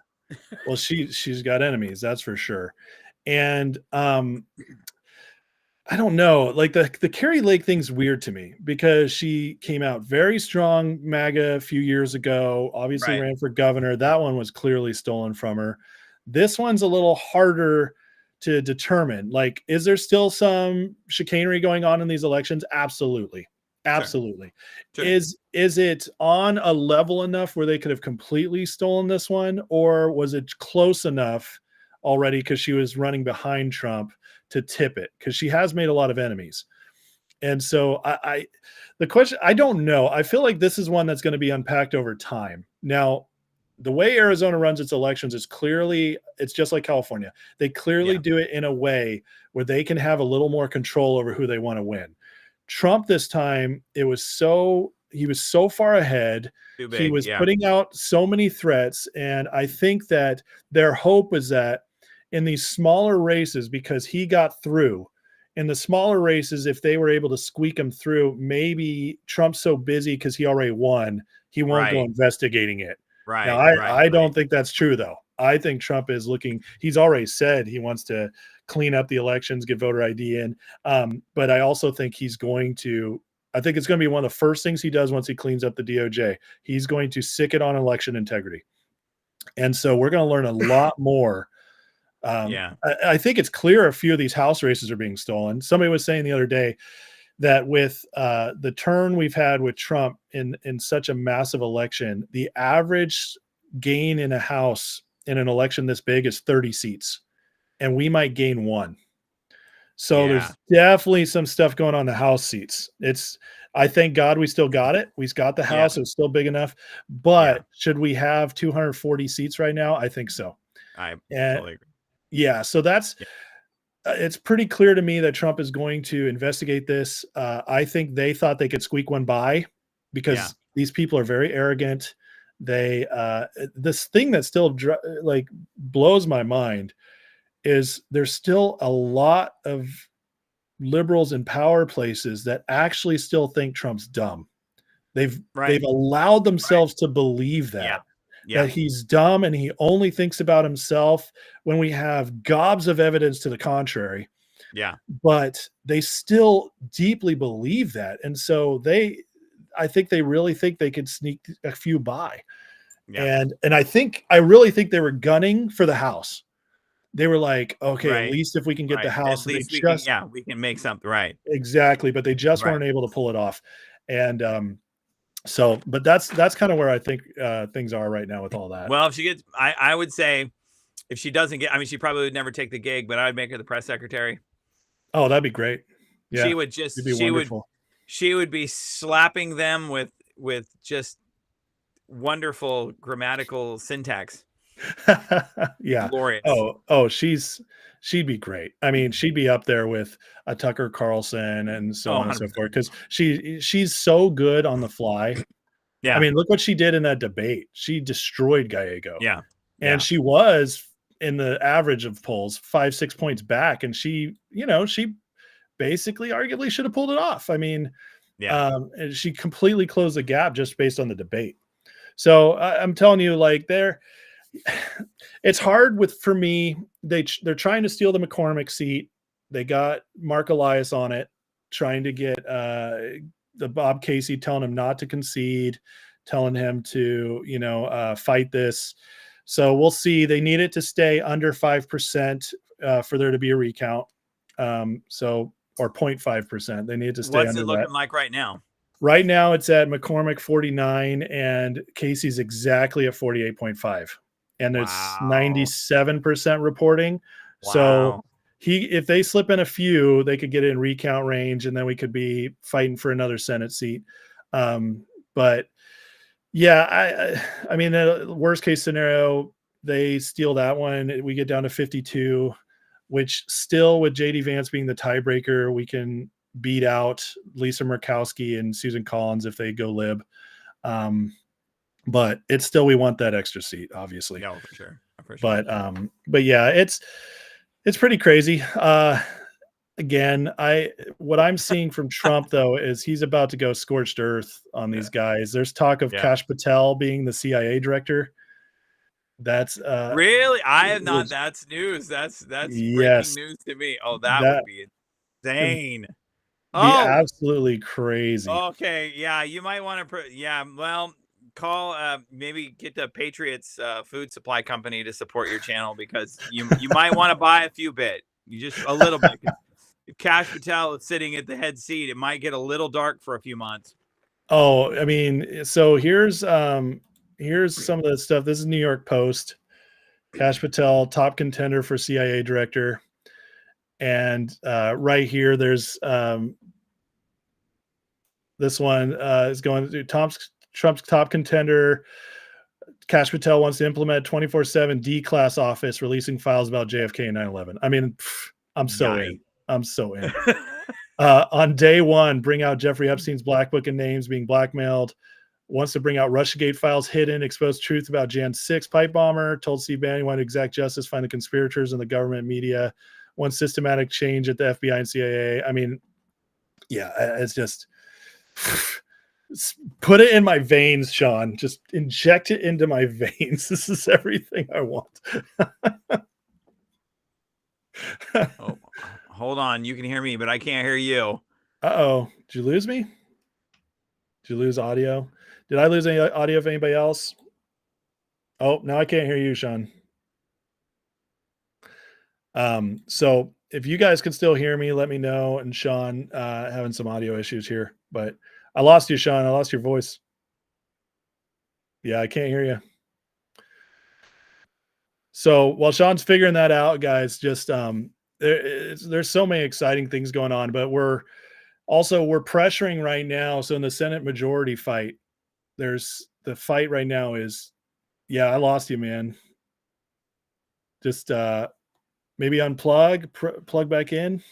well, she's got enemies, that's for sure. And I don't know, like the Carrie Lake thing's weird to me because she came out very strong MAGA a few years ago, obviously Right. ran for governor. That one was clearly stolen from her. This one's a little harder to determine. Like, is there still some chicanery going on in these elections? Absolutely. Absolutely. Sure. Is it on a level enough where they could have completely stolen this one, or was it close enough already because she was running behind Trump to tip it? Because she has made a lot of enemies. And so the question, I don't know. I feel like this is one that's going to be unpacked over time. Now, the way Arizona runs its elections is clearly, it's just like California. They clearly Yeah. do it in a way where they can have a little more control over who they want to win. Trump this time, he was so far ahead. Too He big, was yeah. putting out so many threats. And I think that their hope is that in these smaller races, because he got through, in the smaller races, if they were able to squeak him through, maybe Trump's so busy because he already won, he won't go Right. investigating it. Right. Now, right, I don't think that's true, though. I think Trump is looking, he's already said he wants to clean up the elections, get voter ID in. But I also think I think it's going to be one of the first things he does once he cleans up the DOJ. He's going to sick it on election integrity. And so we're going to learn a lot more. Yeah. I think it's clear a few of these House races are being stolen. Somebody was saying the other day that with the turn we've had with Trump in such a massive election, the average gain in a House in an election this big is 30 seats, and we might gain 1. So there's definitely some stuff going on in the House seats. I thank God we still got it. We've got the House. It's still big enough. But should we have 240 seats right now? I think so. I totally agree. Yeah. So it's pretty clear to me that Trump is going to investigate this. I think they thought they could squeak one by because these people are very arrogant. This thing that still blows my mind is there's still a lot of liberals in power places that actually still think Trump's dumb. They've allowed themselves to believe that he's dumb and he only thinks about himself when we have gobs of evidence to the contrary. Yeah. But they still deeply believe that. And so I think they really think they could sneak a few by. Yeah. And I really think they were gunning for the House. They were like, okay, at least if we can get the House, at least we can make something right. Exactly. But they just weren't able to pull it off. And but that's kind of where I think things are right now with all that. Well, if she gets, I would say if she doesn't get, I mean, she probably would never take the gig, but I would make her the press secretary. Oh, that'd be great. Yeah. She would she would be slapping them with just wonderful grammatical syntax. Yeah. Glorious. She'd be great. I mean, she'd be up there with a Tucker Carlson and so on and so forth because she's so good on the fly. Yeah. I mean, look what she did in that debate. She destroyed Gallego. Yeah. And she was in the average of polls, 5-6 points back, and she basically arguably should have pulled it off. I mean, and she completely closed the gap just based on the debate. So I'm telling you, like, it's hard for me. They're trying to steal the McCormick seat. They got Mark Elias on it, trying to get the Bob Casey telling him not to concede, telling him to, fight this. So we'll see. They need it to stay under 5% for there to be a recount. Or 0.5%. They need to stay What's under it looking that. like right now? Right now it's at McCormick 49 and Casey's exactly at 48.5. And it's 97% reporting. Wow. So if they slip in a few, they could get in recount range, and then we could be fighting for another Senate seat. But yeah, I mean, the worst case scenario, they steal that one. We get down to 52, which still, with JD Vance being the tiebreaker, we can beat out Lisa Murkowski and Susan Collins if they go lib. But it's still, we want that extra seat, obviously. Yeah, for sure. But yeah, it's pretty crazy. Again, what I'm seeing from Trump though is he's about to go scorched earth on these guys. There's talk of Kash Patel being the CIA director. That's really, I have not. That's news. That's breaking news to me. Oh, that would be insane. Absolutely crazy. Okay, yeah, you might want to. Well, call maybe get the Patriots food supply company to support your channel, because you might want to buy a few bit. You just a little bit. If Kash Patel is sitting at the head seat, it might get a little dark for a few months. Oh, I mean, so here's some of the stuff. This is New York Post. Kash Patel, top contender for CIA director. And right here, there's this one is going to Trump's top contender. Kash Patel wants to implement 24/7 D-class office, releasing files about JFK and 9/11. I mean, I'm so in. I'm so in. On day one, bring out Jeffrey Epstein's black book of names being blackmailed. Wants to bring out Russiagate files hidden, expose truth about Jan 6 pipe bomber. Told Steve Bannon he wanted exact justice, find the conspirators in the government media. Wants systematic change at the FBI and CIA. I mean, yeah, it's just put it in my veins, Sean. Just inject it into my veins. This is everything I want. Oh, hold on. You can hear me, but I can't hear you. Uh-oh. Did you lose me? Did you lose audio? Did I lose any audio of anybody else? Oh, now I can't hear you, Sean. So if you guys can still hear me, let me know. And Sean, having some audio issues here, but I lost you, Sean. I lost your voice. Yeah, I can't hear you. So while Sean's figuring that out, guys, just there's so many exciting things going on, but we're pressuring right now. So in the Senate majority fight, there's the fight right now is, yeah, I lost you, man. Just maybe unplug, plug back in.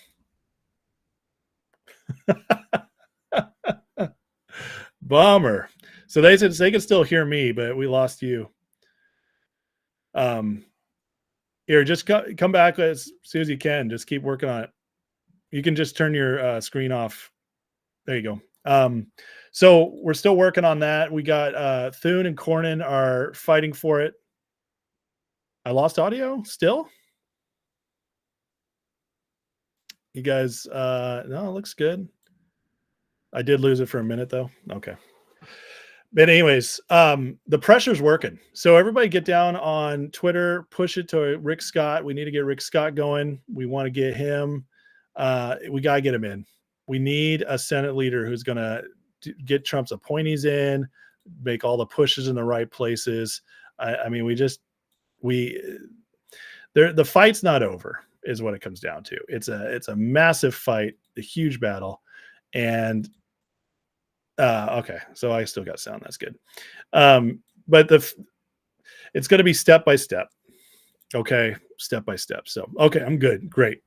Bummer. So they said they can still hear me, but we lost you. Here, just come back as soon as you can. Just keep working on it. You can just turn your screen off. There you go. So we're still working on that. We got Thune and Cornyn are fighting for it. I lost audio still. You guys, no, it looks good. I did lose it for a minute though. Okay. But anyways, the pressure's working. So everybody get down on Twitter, push it to Rick Scott. We need to get Rick Scott going. We want to get him. We got to get him in. We need a Senate leader who's going to get Trump's appointees in, make all the pushes in the right places. I mean, the fight's not over is what it comes down to. It's a massive fight, a huge battle. And okay, so I still got sound. That's good. But it's going to be step by step. Okay, step by step. So, okay, I'm good. Great.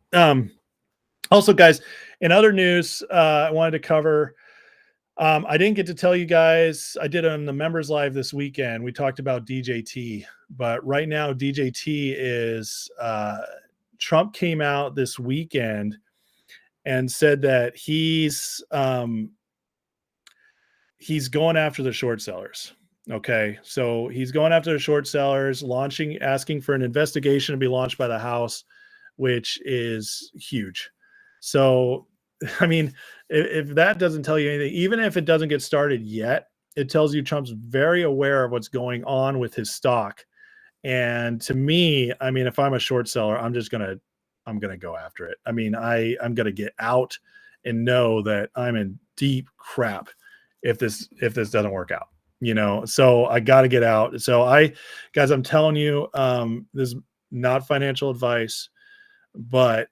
Also, guys, in other news, I wanted to cover. I didn't get to tell you guys. I did on the members live this weekend. We talked about DJT, But right now, DJT is Trump came out this weekend and said that he's going after the short sellers. Okay, so he's going after the short sellers, asking for an investigation to be launched by the House, which is huge. So, I mean, if that doesn't tell you anything, even if it doesn't get started yet, it tells you Trump's very aware of what's going on with his stock. And to me, I mean, if I'm a short seller, I'm gonna go after it. I mean, I'm gonna get out and know that I'm in deep crap if this doesn't work out. So I got to get out. So guys, I'm telling you, this is not financial advice, but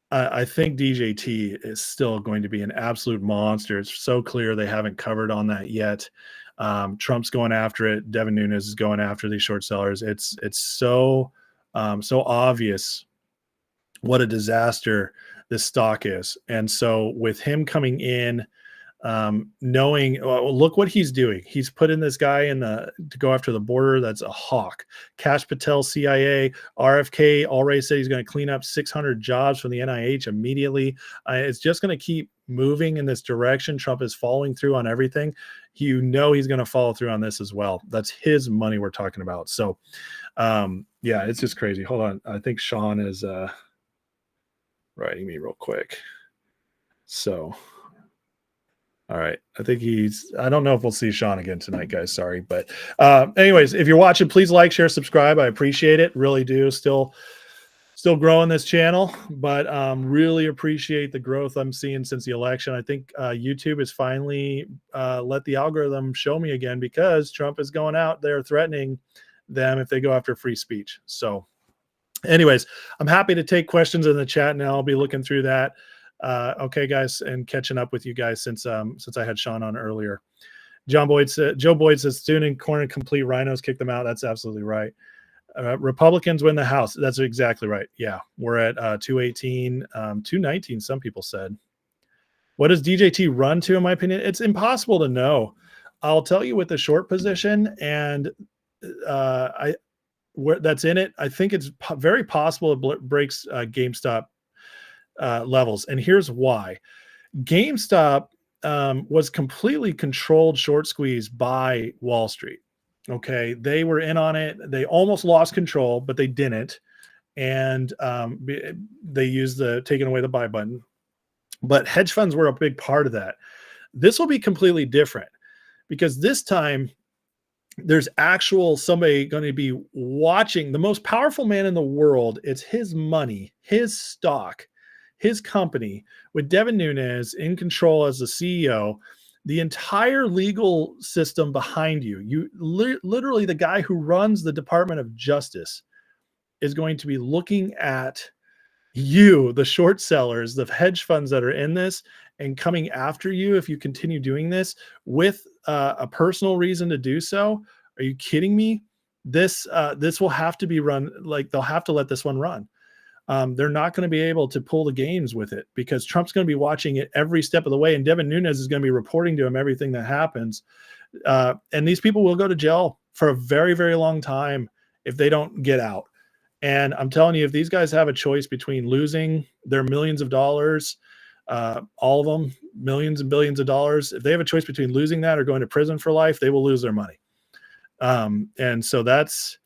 I think DJT is still going to be an absolute monster. It's so clear they haven't covered on that yet. Trump's going after it. Devin Nunes is going after these short sellers. It's so obvious what a disaster this stock is. And so with him coming in, knowing, look what he's doing. He's putting this guy to go after the border. That's a hawk. Kash Patel, CIA, RFK already said he's going to clean up 600 jobs from the NIH immediately. It's just going to keep moving in this direction. Trump is following through on everything. He's going to follow through on this as well. That's his money we're talking about. So, yeah, it's just crazy. Hold on. I think Sean is writing me real quick. So, all right. I think I don't know if we'll see Sean again tonight, guys. Sorry. But anyways, if you're watching, please like, share, subscribe. I appreciate it. Really do. Still growing this channel, but really appreciate the growth I'm seeing since the election. I think YouTube has finally let the algorithm show me again, because Trump is going out there threatening them if they go after free speech. So anyways, I'm happy to take questions in the chat now. I'll be looking through that. Okay, guys, and catching up with you guys since I had Sean on earlier. Joe Boyd says Thune and Cornyn complete RINOs, kick them out. That's absolutely right. Republicans win the House. That's exactly right. Yeah, we're at 218, 219. Some people said. What does DJT run to? In my opinion, it's impossible to know. I'll tell you with the short position, and that's in it. I think it's very possible it breaks GameStop levels. And here's why. GameStop was completely controlled short squeeze by Wall Street. Okay. They were in on it. They almost lost control, but they didn't. And they used the taking away the buy button. But hedge funds were a big part of that. This will be completely different, because this time there's somebody going to be watching the most powerful man in the world. It's his money, his stock, his company, with Devin Nunes in control as the CEO, the entire legal system behind you. Literally the guy who runs the Department of Justice is going to be looking at you, the short sellers, the hedge funds that are in this, and coming after you if you continue doing this with a personal reason to do so. Are you kidding me? This will have to be run, like they'll have to let this one run. They're not going to be able to pull the games with it, because Trump's going to be watching it every step of the way, and Devin Nunes is going to be reporting to him everything that happens. And these people will go to jail for a very, very long time if they don't get out. And I'm telling you, if these guys have a choice between losing their millions of dollars, all of them, millions and billions of dollars, if they have a choice between losing that or going to prison for life, they will lose their money. And so it's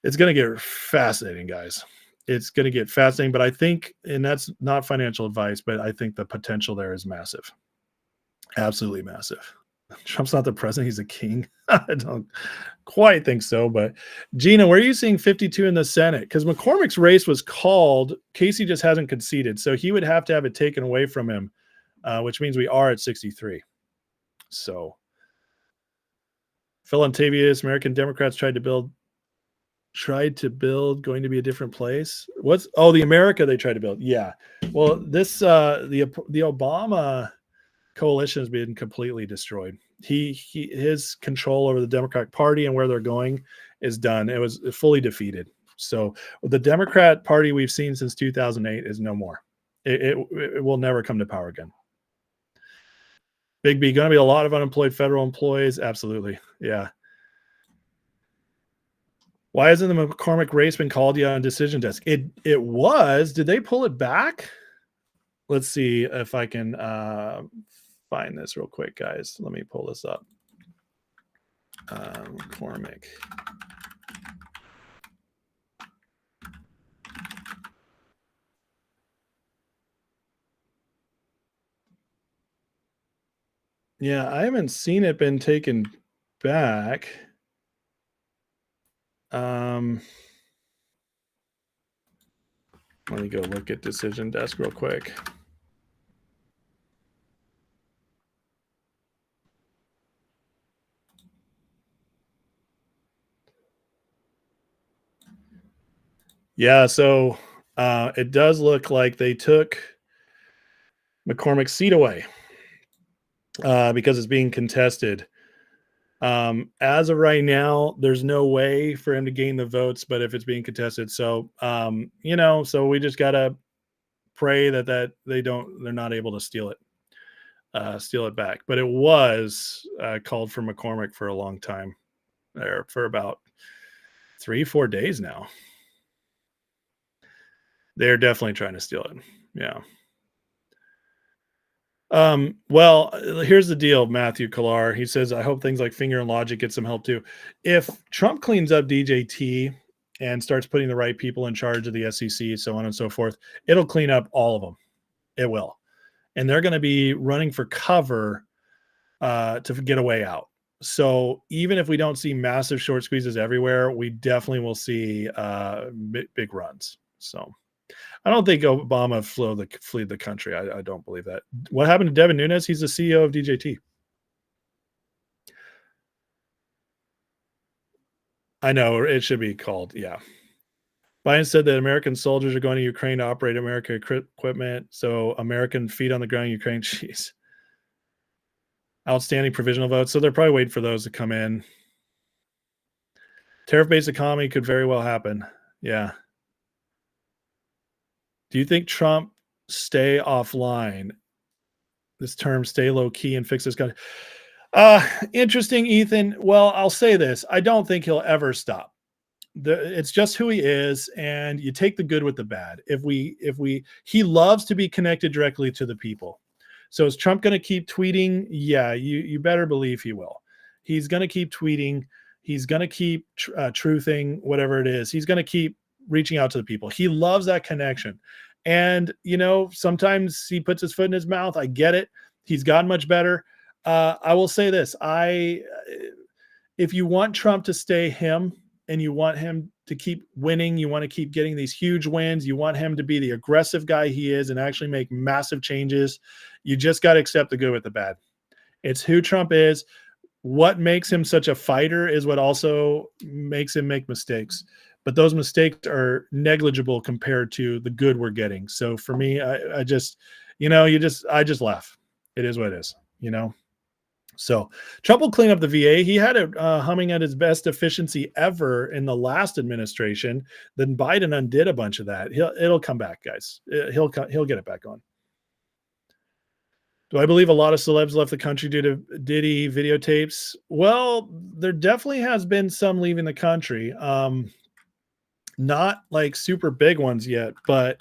going to get fascinating, guys. It's going to get fascinating, but I think, and that's not financial advice, but I think the potential there is massive. Absolutely massive. Trump's not the president, he's a king. I don't quite think so, but Gina, where are you seeing 52 in the Senate? Because McCormick's race was called. Casey just hasn't conceded, so he would have to have it taken away from him, which means we are at 63. So Phil Ontavius, American Democrats tried to build going to be a different place. The America they tried to build. Yeah. Well, this the Obama coalition has been completely destroyed. His control over the Democratic Party and where they're going is done. It was fully defeated. So the Democrat Party we've seen since 2008 is no more. It will never come to power again. Big B, going to be a lot of unemployed federal employees. Absolutely. Yeah. Why hasn't the McCormick race been called yet on decision desk? It was. Did they pull it back? Let's see if I can find this real quick, guys. Let me pull this up. McCormick. Yeah, I haven't seen it been taken back. Let me go look at decision desk real quick. Yeah, so it does look like they took McCormick's seat away because it's being contested. As of right now, there's no way for him to gain the votes, but if it's being contested, so so we just gotta pray that they're not able to steal it back. But it was called for McCormick for a long time, or for about 3-4 days now. They're definitely trying to steal it. Yeah. Well, here's the deal, Matthew Killar. He says, I hope things like Finger and Logic get some help too. If Trump cleans up DJT and starts putting the right people in charge of the SEC, so on and so forth, it'll clean up all of them. It will. And they're going to be running for cover to get a way out. So even if we don't see massive short squeezes everywhere, we definitely will see big runs. So I don't think Obama fled the country. I don't believe that. What happened to Devin Nunes? He's the CEO of DJT. I know it should be called. Yeah. Biden said that American soldiers are going to Ukraine to operate American equipment. So American feet on the ground, Ukraine. Jeez. Outstanding provisional votes. So they're probably waiting for those to come in. Tariff-based economy could very well happen. Yeah. Do you think Trump stay offline? This term, stay low key and fix this country. Interesting, Ethan. Well, I'll say this. I don't think he'll ever stop. It's just who he is, and you take the good with the bad. He loves to be connected directly to the people. So is Trump going to keep tweeting? Yeah, you better believe he will. He's going to keep tweeting. He's going to keep truthing, whatever it is. He's going to keep reaching out to the people. He loves that connection. And, sometimes he puts his foot in his mouth. I get it. He's gotten much better. I will say this. If you want Trump to stay him and you want him to keep winning, you want to keep getting these huge wins, you want him to be the aggressive guy he is and actually make massive changes, you just got to accept the good with the bad. It's who Trump is. What makes him such a fighter is what also makes him make mistakes. But those mistakes are negligible compared to the good we're getting. So for me, I just laugh. It is what it is, So Trump will clean up the VA. He had it humming at his best efficiency ever in the last administration. Then Biden undid a bunch of that. It'll come back, guys. He'll get it back on. Do I believe a lot of celebs left the country due to Diddy videotapes? Well, there definitely has been some leaving the country. Not like super big ones yet, but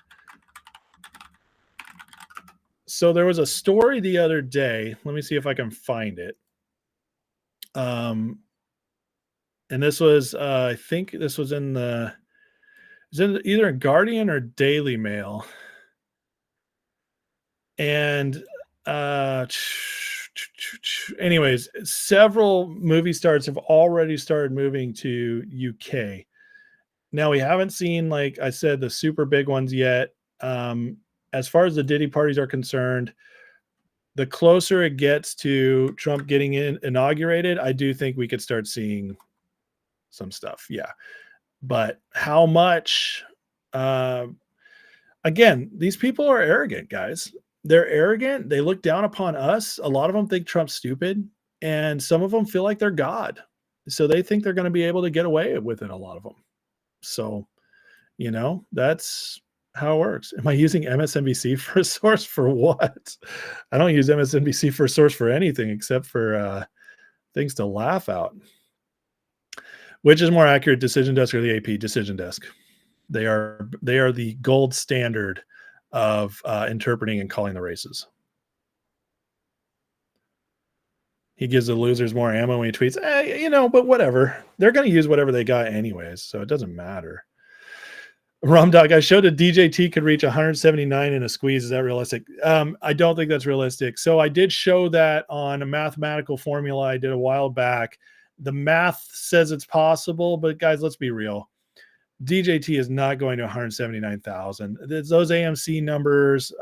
so there was a story the other day. Let me see if I can find it. And this was, I think this was in either in Guardian or Daily Mail. And anyways, several movie stars have already started moving to UK. Now, we haven't seen, like I said, the super big ones yet. As far as the Diddy parties are concerned, the closer it gets to Trump getting inaugurated, I do think we could start seeing some stuff. Yeah. But how much? Again, these people are arrogant, guys. They're arrogant. They look down upon us. A lot of them think Trump's stupid, and some of them feel like they're God. So they think they're going to be able to get away with it, a lot of them. So, that's how it works. Am I using MSNBC for a source for what? I don't use MSNBC for a source for anything except for things to laugh out. Which is more accurate, Decision Desk or the AP? Decision Desk. They are the gold standard of interpreting and calling the races. He gives the losers more ammo when he tweets. But whatever. They're going to use whatever they got anyways, so it doesn't matter. Rumdog, I showed that DJT could reach 179 in a squeeze. Is that realistic? I don't think that's realistic. So I did show that on a mathematical formula I did a while back. The math says it's possible, but guys, let's be real. DJT is not going to 179,000. Those AMC numbers,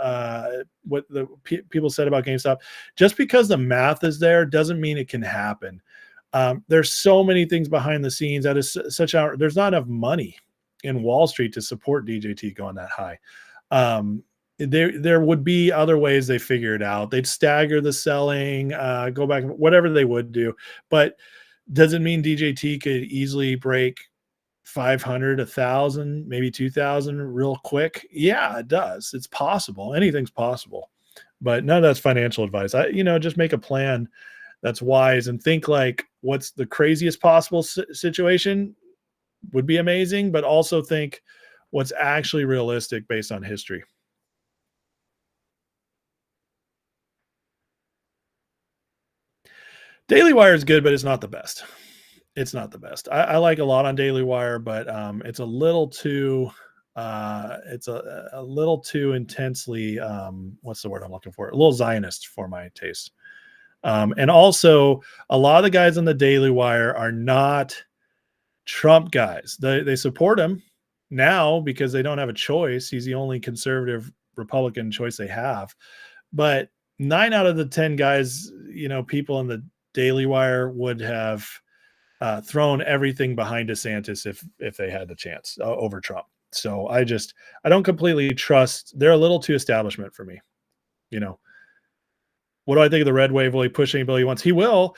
what the people said about GameStop, just because the math is there doesn't mean it can happen. There's so many things behind the scenes that is there's not enough money in Wall Street to support DJT going that high. There would be other ways they figure it out. They'd stagger the selling, go back, whatever they would do. But does it mean DJT could easily break 500, 1,000, maybe 2,000 real quick? Yeah, it does. It's possible. Anything's possible. But none of that's financial advice. Just make a plan that's wise and think like what's the craziest possible situation would be amazing, but also think what's actually realistic based on history. Daily Wire is good, but it's not the best. It's not the best. I like a lot on Daily Wire, but it's a little too it's a little too intensely what's the word I'm looking for? A little Zionist for my taste. And also a lot of the guys on the Daily Wire are not Trump guys. They support him now because they don't have a choice. He's the only conservative Republican choice they have. But 9 out of the 10 guys, people in the Daily Wire would have thrown everything behind DeSantis if they had the chance over Trump. So I don't completely trust. They're a little too establishment for me. What do I think of the red wave? Will he push any bill he wants? He will.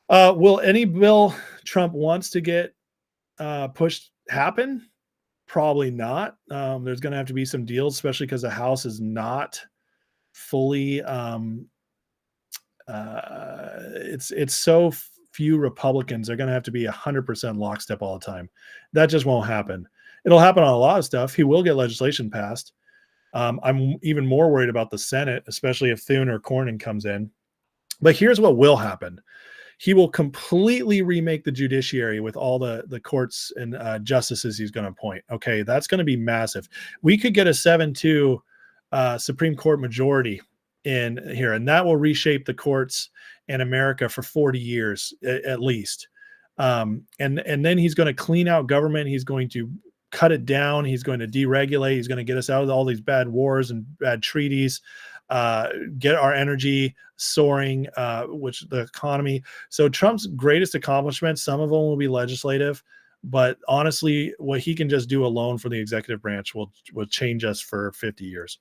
Will any bill Trump wants to get pushed happen? Probably not. There's going to have to be some deals, especially because the House is not fully. It's so few Republicans. They're going to have to be 100% lockstep all the time. That just won't happen. It'll happen on a lot of stuff. He will get legislation passed. I'm even more worried about the Senate, especially if Thune or Cornyn comes in. But here's what will happen. He will completely remake the judiciary with all the courts and justices he's going to appoint. Okay, that's going to be massive. We could get a 7-2 Supreme Court majority in here, and that will reshape the courts in America for 40 years at least. And then he's going to clean out government. He's going to cut it down. He's going to deregulate. He's going to get us out of all these bad wars and bad treaties, get our energy soaring, which the economy. So Trump's greatest accomplishments, some of them will be legislative, but honestly, what he can just do alone for the executive branch will change us for 50 years.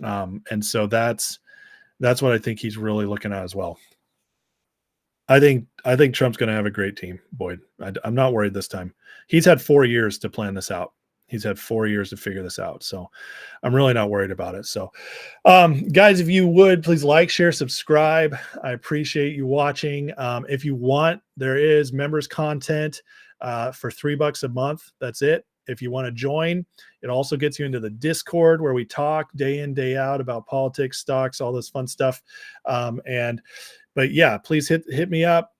And so that's what I think he's really looking at as well. I think Trump's going to have a great team, Boyd. I'm not worried this time. He's had 4 years to plan this out. He's had 4 years to figure this out. So I'm really not worried about it. So guys, if you would, please like, share, subscribe. I appreciate you watching. If you want, there is members content for $3 a month. That's it. If you want to join, it also gets you into the Discord where we talk day in, day out about politics, stocks, all this fun stuff. But yeah, please hit me up,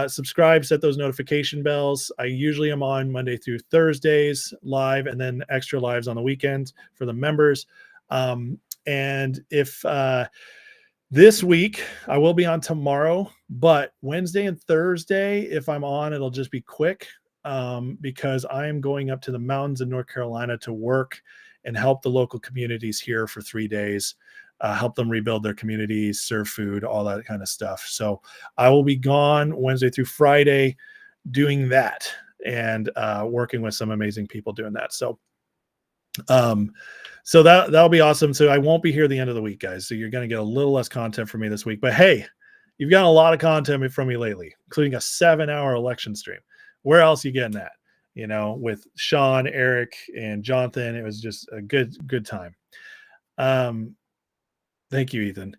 subscribe, set those notification bells. I usually am on Monday through Thursdays live, and then extra lives on the weekends for the members. And if this week I will be on tomorrow, but Wednesday and Thursday, if I'm on, it'll just be quick because I am going up to the mountains in North Carolina to work and help the local communities here for 3 days. Help them rebuild their communities, serve food, all that kind of stuff. So I will be gone Wednesday through Friday doing that and working with some amazing people doing that. So that'll be awesome. So I won't be here the end of the week, guys. So you're going to get a little less content from me this week. But hey, you've gotten a lot of content from me lately, including a 7-hour election stream. Where else are you getting that? With Sean, Eric, and John Thune. It was just a good time. Thank you, Ethan.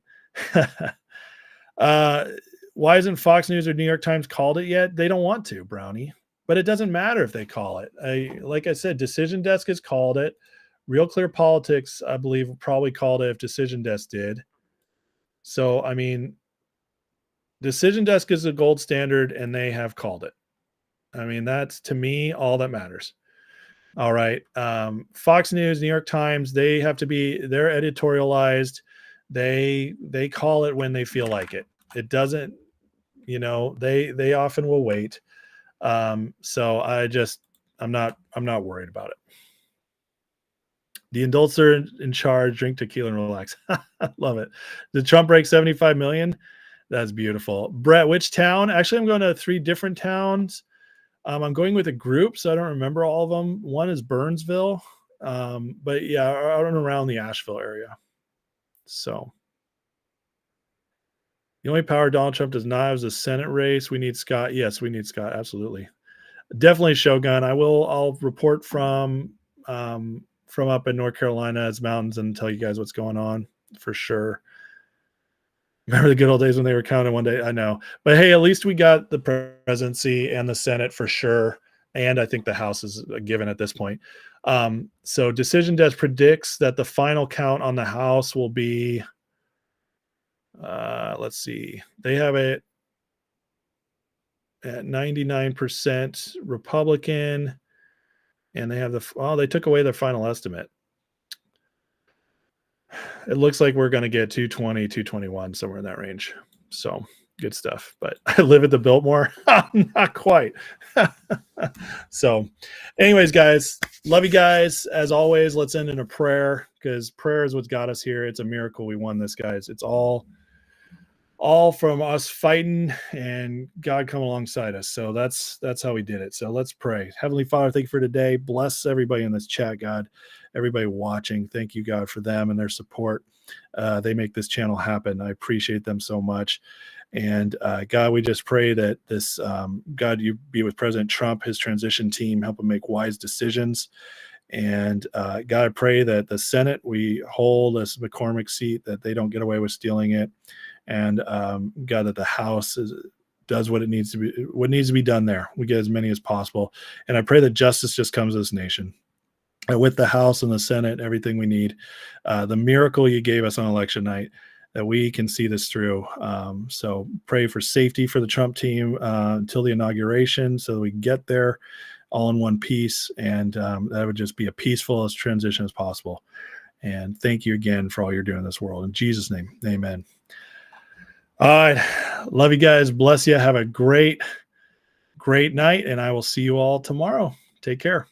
Why isn't Fox News or New York Times called it yet? They don't want to, Brownie. but it doesn't matter if they call it. Like I said, Decision Desk has called it. Real Clear Politics, I believe, probably called it if Decision Desk did. So, I mean, Decision Desk is a gold standard, and they have called it. I mean, that's, to me, all that matters. All right. Fox News, New York Times, they're editorialized. They call it when they feel like it. It doesn't, they often will wait. So I'm not worried about it. The adults are in charge, drink tequila and relax. Love it. Did Trump break 75 million? That's beautiful. Brett, which town? Actually, I'm going to 3 different towns. I'm going with a group, so I don't remember all of them. One is Burnsville, but yeah, out and around the Asheville area. So the only power Donald Trump does not have is a Senate race. We need Scott. Yes, we need Scott. Absolutely. Definitely Shogun. I'll report from up in North Carolina's mountains and tell you guys what's going on for sure. Remember the good old days when they were counted one day? I know. But hey, at least we got the presidency and the Senate for sure. And I think the House is a given at this point. So Decision Desk predicts that the final count on the House will be, let's see, they have it at 99% Republican. And they have they took away their final estimate. It looks like we're going to get 220, 221, somewhere in that range. So good stuff. But I live at the Biltmore. Not quite. So anyways, guys, love you guys. As always, let's end in a prayer, because prayer is what got us here. It's a miracle we won this, guys. It's all from us fighting and God come alongside us. So that's how we did it. So let's pray. Heavenly Father, thank you for today. Bless everybody in this chat, God. Everybody watching, thank you, God, for them and their support. They make this channel happen. I appreciate them so much. And God, we just pray that this, God, you be with President Trump, his transition team, help him make wise decisions. And God, I pray that the Senate, we hold this McCormick seat, that they don't get away with stealing it. And God, that the House does what needs to be done there. We get as many as possible. And I pray that justice just comes to this nation. And with the House and the Senate, everything we need, the miracle you gave us on election night, that we can see this through. So pray for safety for the Trump team until the inauguration, so that we can get there all in one piece. And that would just be a peaceful as transition as possible. And thank you again for all you're doing in this world. In Jesus' name, amen. All right. Love you guys. Bless you. Have a great night. And I will see you all tomorrow. Take care.